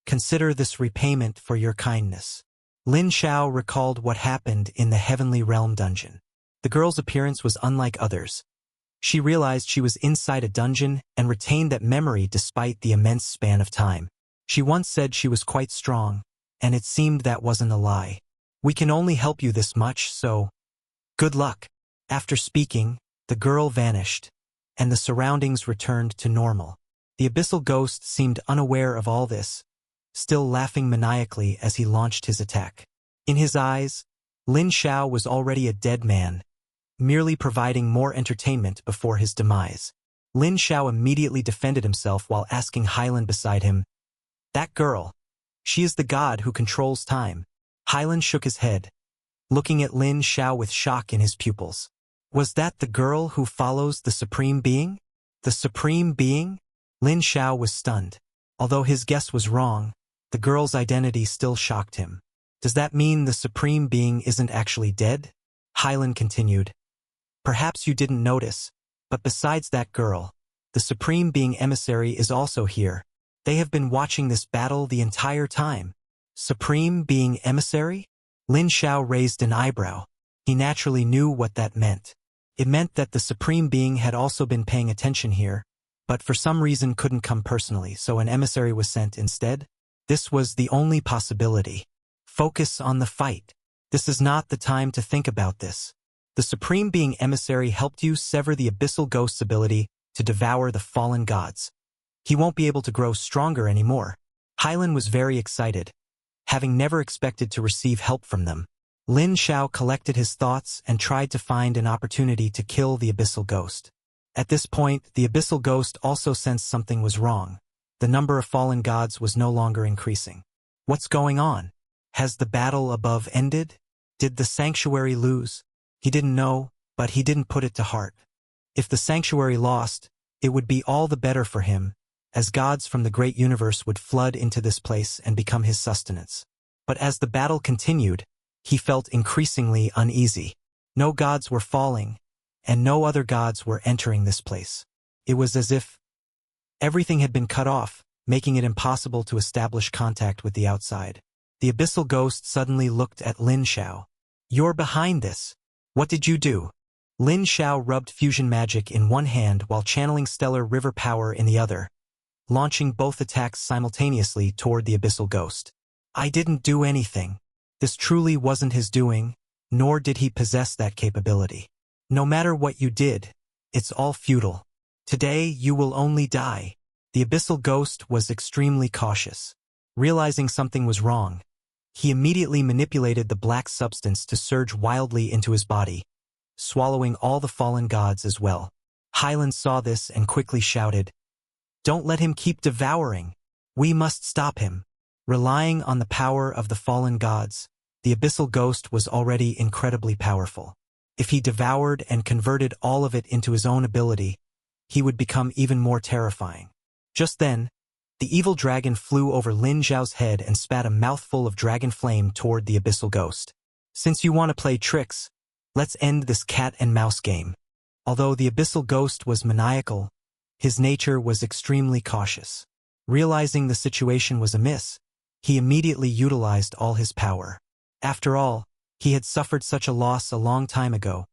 Consider this repayment for your kindness." Lin Xiao recalled what happened in the Heavenly Realm dungeon. The girl's appearance was unlike others. She realized she was inside a dungeon and retained that memory despite the immense span of time. She once said she was quite strong, and it seemed that wasn't a lie. "We can only help you this much, so good luck." After speaking, the girl vanished, and the surroundings returned to normal. The Abyssal Ghost seemed unaware of all this, still laughing maniacally as he launched his attack. In his eyes, Lin Xiao was already a dead man, merely providing more entertainment before his demise. Lin Xiao immediately defended himself while asking Hylan beside him, "That girl, she is the god who controls time." Hylan shook his head, looking at Lin Xiao with shock in his pupils. Was that the girl who follows the Supreme Being? The Supreme Being? Lin Xiao was stunned. Although his guess was wrong, the girl's identity still shocked him. Does that mean the Supreme Being isn't actually dead? Hylan continued. Perhaps you didn't notice, but besides that girl, the Supreme Being emissary is also here. They have been watching this battle the entire time. Supreme Being emissary? Lin Xiao raised an eyebrow. He naturally knew what that meant. It meant that the Supreme Being had also been paying attention here, but for some reason couldn't come personally, so an emissary was sent instead. This was the only possibility. Focus on the fight. This is not the time to think about this. The Supreme Being emissary helped you sever the Abyssal Ghost's ability to devour the fallen gods. He won't be able to grow stronger anymore. Hylan was very excited, having never expected to receive help from them. Lin Xiao collected his thoughts and tried to find an opportunity to kill the Abyssal Ghost. At this point, the Abyssal Ghost also sensed something was wrong. The number of fallen gods was no longer increasing. What's going on? Has the battle above ended? Did the sanctuary lose? He didn't know, but he didn't put it to heart. If the sanctuary lost, it would be all the better for him, as gods from the great universe would flood into this place and become his sustenance. But as the battle continued, he felt increasingly uneasy. No gods were falling, and no other gods were entering this place. It was as if everything had been cut off, making it impossible to establish contact with the outside. The Abyssal Ghost suddenly looked at Lin Xiao. "You're behind this. What did you do?" Lin Xiao rubbed fusion magic in one hand while channeling stellar river power in the other, launching both attacks simultaneously toward the Abyssal Ghost. "I didn't do anything. This truly wasn't his doing, nor did he possess that capability. No matter what you did, it's all futile. Today you will only die." The Abyssal Ghost was extremely cautious. Realizing something was wrong, he immediately manipulated the black substance to surge wildly into his body, swallowing all the fallen gods as well. Hylan saw this and quickly shouted, "Don't let him keep devouring. We must stop him." Relying on the power of the fallen gods, the Abyssal Ghost was already incredibly powerful. If he devoured and converted all of it into his own ability, he would become even more terrifying. Just then, the evil dragon flew over Lin Xiao's head and spat a mouthful of dragon flame toward the Abyssal Ghost. "Since you want to play tricks, let's end this cat and mouse game." Although the Abyssal Ghost was maniacal, his nature was extremely cautious. Realizing the situation was amiss, he immediately utilized all his power. After all, he had suffered such a loss a long time ago,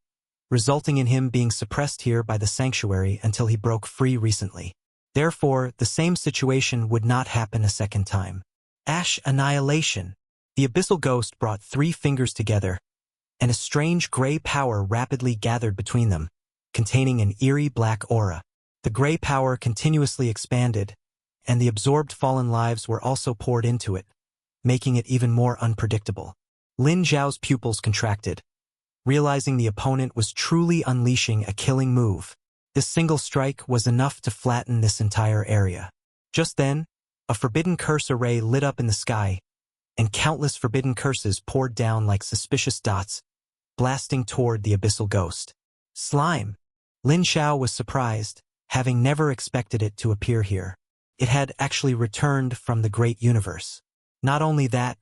resulting in him being suppressed here by the sanctuary until he broke free recently. Therefore, the same situation would not happen a second time. Ash annihilation. The Abyssal Ghost brought 3 fingers together, and a strange gray power rapidly gathered between them, containing an eerie black aura. The gray power continuously expanded, and the absorbed fallen lives were also poured into it, making it even more unpredictable. Lin Xiao's pupils contracted, realizing the opponent was truly unleashing a killing move. This single strike was enough to flatten this entire area. Just then, a forbidden curse array lit up in the sky, and countless forbidden curses poured down like suspicious dots, blasting toward the Abyssal Ghost. Slime! Lin Xiao was surprised, having never expected it to appear here. It had actually returned from the great universe. Not only that,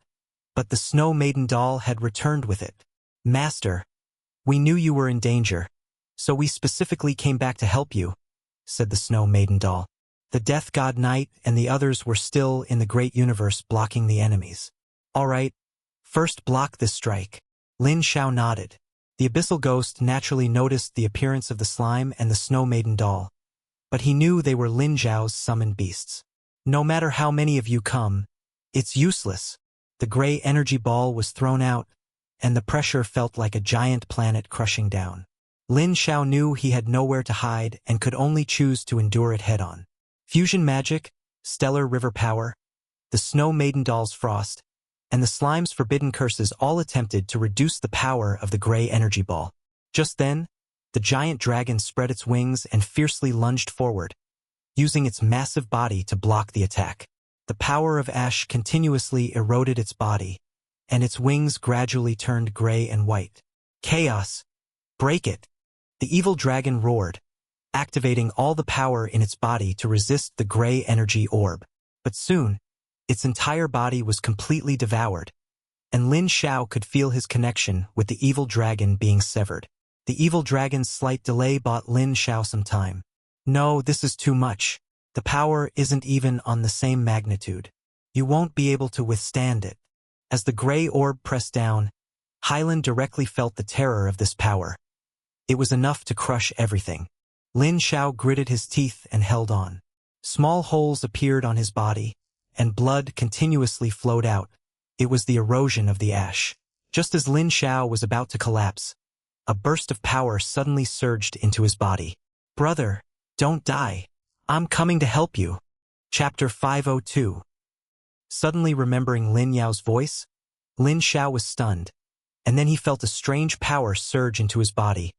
but the Snow Maiden doll had returned with it. "Master, we knew you were in danger, so we specifically came back to help you," said the Snow Maiden doll. The Death God Knight and the others were still in the great universe blocking the enemies. "All right, first block this strike." Lin Xiao nodded. The Abyssal Ghost naturally noticed the appearance of the slime and the Snow Maiden doll, but he knew they were Lin Xiao's summoned beasts. "No matter how many of you come, it's useless." The gray energy ball was thrown out, and the pressure felt like a giant planet crushing down. Lin Xiao knew he had nowhere to hide and could only choose to endure it head-on. Fusion magic, stellar river power, the Snow Maiden doll's frost, and the slime's forbidden curses all attempted to reduce the power of the gray energy ball. Just then, the giant dragon spread its wings and fiercely lunged forward, using its massive body to block the attack. The power of ash continuously eroded its body, and its wings gradually turned gray and white. Chaos! Break it! The evil dragon roared, activating all the power in its body to resist the gray energy orb. But soon, its entire body was completely devoured, and Lin Xiao could feel his connection with the evil dragon being severed. The evil dragon's slight delay bought Lin Xiao some time. No, this is too much. The power isn't even on the same magnitude. You won't be able to withstand it. As the gray orb pressed down, Hylan directly felt the terror of this power. It was enough to crush everything. Lin Xiao gritted his teeth and held on. Small holes appeared on his body, and blood continuously flowed out. It was the erosion of the ash. Just as Lin Xiao was about to collapse, a burst of power suddenly surged into his body. Brother, don't die. I'm coming to help you. Chapter 502. Suddenly remembering Lin Yao's voice, Lin Xiao was stunned, and then he felt a strange power surge into his body,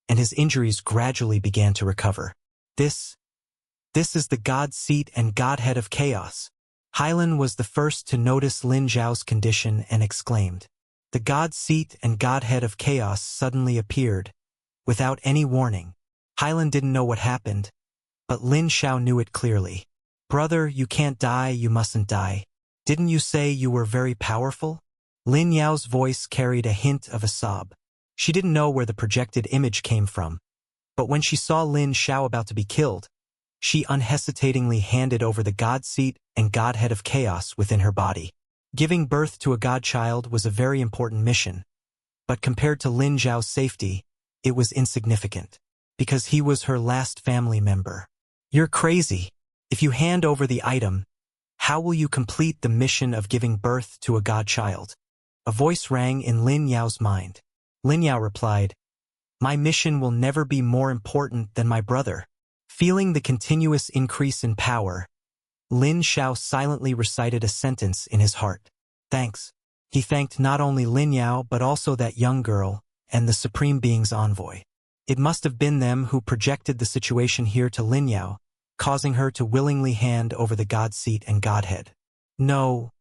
and his injuries gradually began to recover. This is the God Seat and Godhead of Chaos. Hylan was the first to notice Lin Xiao's condition and exclaimed. The God Seat and Godhead of Chaos suddenly appeared, without any warning. Hylan didn't know what happened, but Lin Xiao knew it clearly. Brother, you can't die, you mustn't die. Didn't you say you were very powerful? Lin Yao's voice carried a hint of a sob. She didn't know where the projected image came from, but when she saw Lin Xiao about to be killed, she unhesitatingly handed over the God Seat and Godhead of Chaos within her body. Giving birth to a godchild was a very important mission, but compared to Lin Xiao's safety, it was insignificant, because he was her last family member. You're crazy. If you hand over the item, how will you complete the mission of giving birth to a godchild? A voice rang in Lin Yao's mind. Lin Yao replied, My mission will never be more important than my brother. Feeling the continuous increase in power, Lin Xiao silently recited a sentence in his heart. Thanks. He thanked not only Lin Yao but also that young girl and the Supreme Being's envoy. It must have been them who projected the situation here to Lin Yao, causing her to willingly hand over the God Seat and Godhead. No.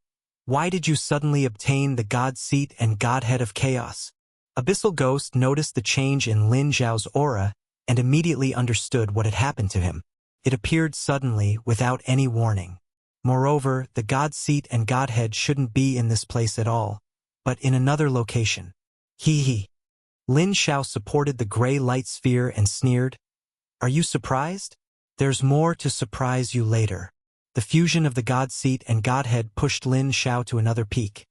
Why did you suddenly obtain the God Seat and Godhead of Chaos? Abyssal Ghost noticed the change in Lin Xiao's aura and immediately understood what had happened to him. It appeared suddenly, without any warning. Moreover, the God Seat and Godhead shouldn't be in this place at all, but in another location. Hee. Lin Xiao supported the gray light sphere and sneered, Are you surprised? There's more to surprise you later. The fusion of the God Seat and Godhead pushed Lin Xiao to another peak,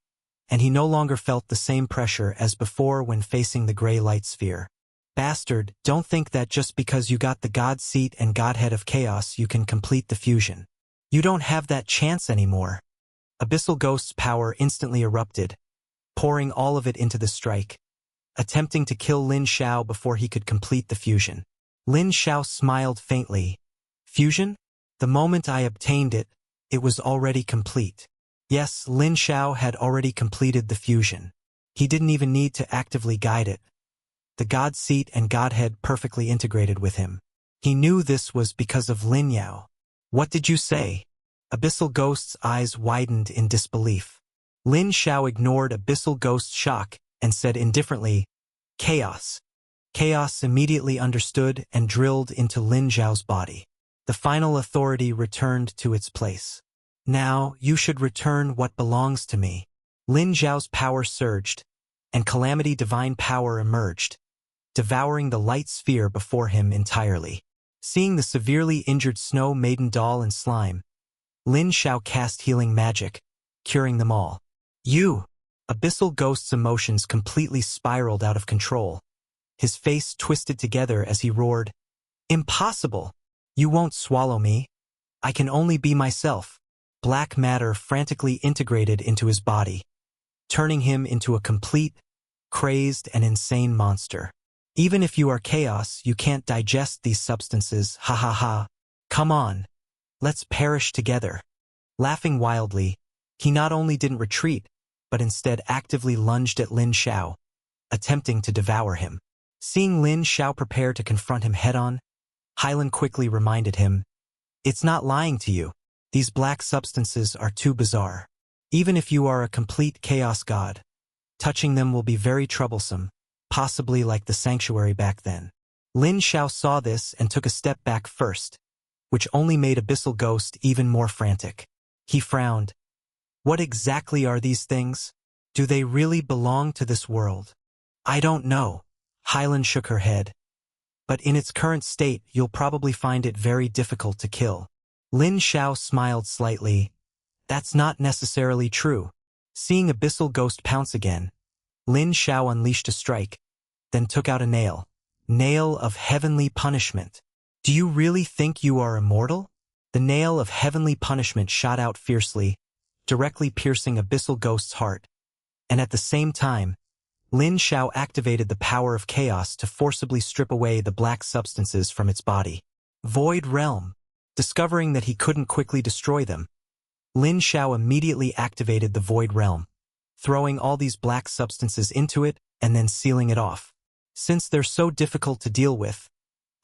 and he no longer felt the same pressure as before when facing the gray light sphere. Bastard, don't think that just because you got the God Seat and Godhead of Chaos you can complete the fusion. You don't have that chance anymore. Abyssal Ghost's power instantly erupted, pouring all of it into the strike, attempting to kill Lin Xiao before he could complete the fusion. Lin Xiao smiled faintly. Fusion? The moment I obtained it, it was already complete. Yes, Lin Xiao had already completed the fusion. He didn't even need to actively guide it. The God Seat and Godhead perfectly integrated with him. He knew this was because of Lin Yao. What did you say? Abyssal Ghost's eyes widened in disbelief. Lin Xiao ignored Abyssal Ghost's shock and said indifferently, Chaos. Chaos immediately understood and drilled into Lin Xiao's body. The final authority returned to its place. Now, you should return what belongs to me. Lin Xiao's power surged, and Calamity Divine Power emerged, devouring the light sphere before him entirely. Seeing the severely injured Snow Maiden doll and slime, Lin Xiao cast healing magic, curing them all. You! Abyssal Ghost's emotions completely spiraled out of control. His face twisted together as he roared, Impossible! You won't swallow me. I can only be myself. Black matter frantically integrated into his body, turning him into a complete, crazed and insane monster. Even if you are chaos, you can't digest these substances, ha ha ha. Come on. Let's perish together. Laughing wildly, he not only didn't retreat, but instead actively lunged at Lin Xiao, attempting to devour him. Seeing Lin Xiao prepare to confront him head-on, Hylan quickly reminded him, "It's not lying to you. These black substances are too bizarre. Even if you are a complete chaos god, touching them will be very troublesome, possibly like the sanctuary back then." Lin Xiao saw this and took a step back first, which only made Abyssal Ghost even more frantic. He frowned. "What exactly are these things? Do they really belong to this world?" "I don't know." Hylan shook her head. "But in its current state, you'll probably find it very difficult to kill." Lin Xiao smiled slightly. "That's not necessarily true." Seeing Abyssal Ghost pounce again, Lin Xiao unleashed a strike, then took out a nail. "Nail of heavenly punishment. Do you really think you are immortal?" The nail of heavenly punishment shot out fiercely, directly piercing Abyssal Ghost's heart. And at the same time, Lin Xiao activated the power of chaos to forcibly strip away the black substances from its body. Void Realm. Discovering that he couldn't quickly destroy them, Lin Xiao immediately activated the Void Realm, throwing all these black substances into it and then sealing it off. "Since they're so difficult to deal with,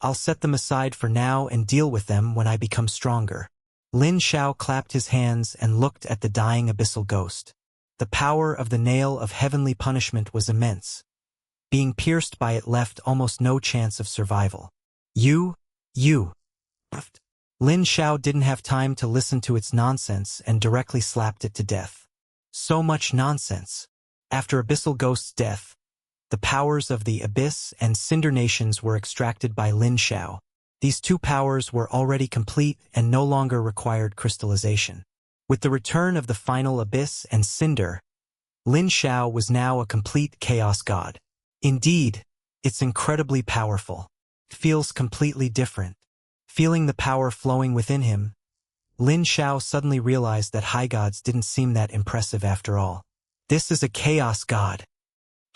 I'll set them aside for now and deal with them when I become stronger." Lin Xiao clapped his hands and looked at the dying Abyssal Ghost. The power of the nail of heavenly punishment was immense. Being pierced by it left almost no chance of survival. You. Lin Xiao didn't have time to listen to its nonsense and directly slapped it to death. So much nonsense. After Abyssal Ghost's death, the powers of the Abyss and Cinder Nations were extracted by Lin Xiao. These two powers were already complete and no longer required crystallization. With the return of the final Abyss and Cinder, Lin Xiao was now a complete chaos god. Indeed, it's incredibly powerful. It feels completely different. Feeling the power flowing within him, Lin Xiao suddenly realized that high gods didn't seem that impressive after all. "This is a chaos god,"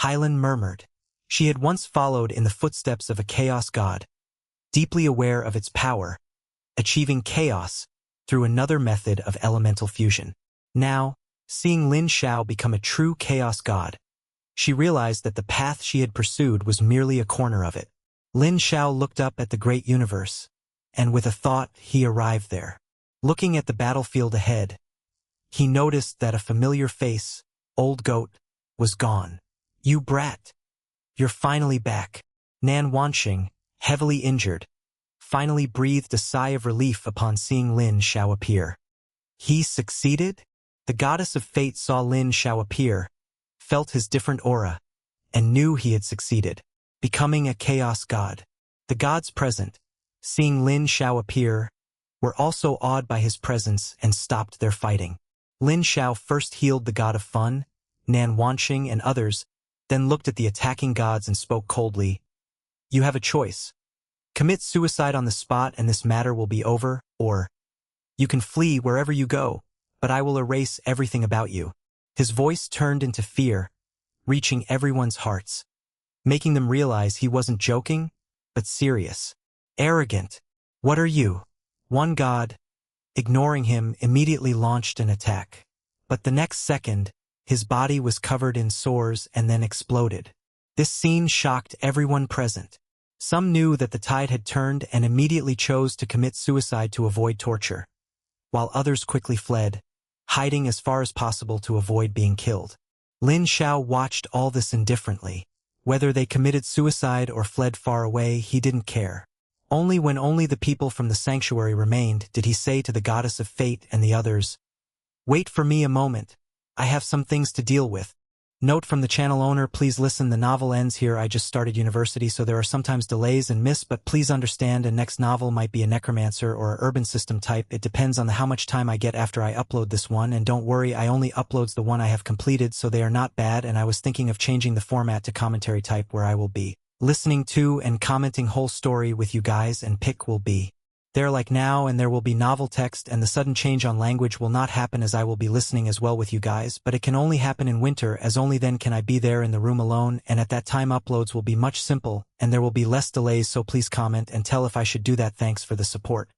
Hylan murmured. She had once followed in the footsteps of a chaos god, deeply aware of its power, achieving chaos through another method of elemental fusion. Now, seeing Lin Xiao become a true chaos god, she realized that the path she had pursued was merely a corner of it. Lin Xiao looked up at the great universe, and with a thought, he arrived there. Looking at the battlefield ahead, he noticed that a familiar face, Old Goat, was gone. "You brat. You're finally back." Nan Wanxing, heavily injured, finally breathed a sigh of relief upon seeing Lin Xiao appear. He succeeded? The goddess of fate saw Lin Xiao appear, felt his different aura, and knew he had succeeded, becoming a chaos god. The gods present, seeing Lin Xiao appear, were also awed by his presence and stopped their fighting. Lin Xiao first healed the god of fun, Nan Wanxing and others, then looked at the attacking gods and spoke coldly. "You have a choice. Commit suicide on the spot and this matter will be over, or you can flee wherever you go, but I will erase everything about you." His voice turned into fear, reaching everyone's hearts, making them realize he wasn't joking, but serious. "Arrogant. What are you?" One god, ignoring him, immediately launched an attack. But the next second, his body was covered in sores and then exploded. This scene shocked everyone present. Some knew that the tide had turned and immediately chose to commit suicide to avoid torture, while others quickly fled, hiding as far as possible to avoid being killed. Lin Xiao watched all this indifferently. Whether they committed suicide or fled far away, he didn't care. Only when only the people from the sanctuary remained did he say to the goddess of fate and the others, "Wait for me a moment. I have some things to deal with." Note from the channel owner, please listen, the novel ends here. I just started university, so there are sometimes delays and miss, but please understand a next novel might be a necromancer or a urban system type. It depends on how much time I get after I upload this one, and don't worry, I only uploads the one I have completed, so they are not bad, and I was thinking of changing the format to commentary type where I will be listening to and commenting whole story with you guys, and pick will be there like now, and there will be novel text, and the sudden change on language will not happen as I will be listening as well with you guys, but it can only happen in winter, as only then can I be there in the room alone, and at that time uploads will be much simple, and there will be less delays, so please comment and tell if I should do that. Thanks for the support.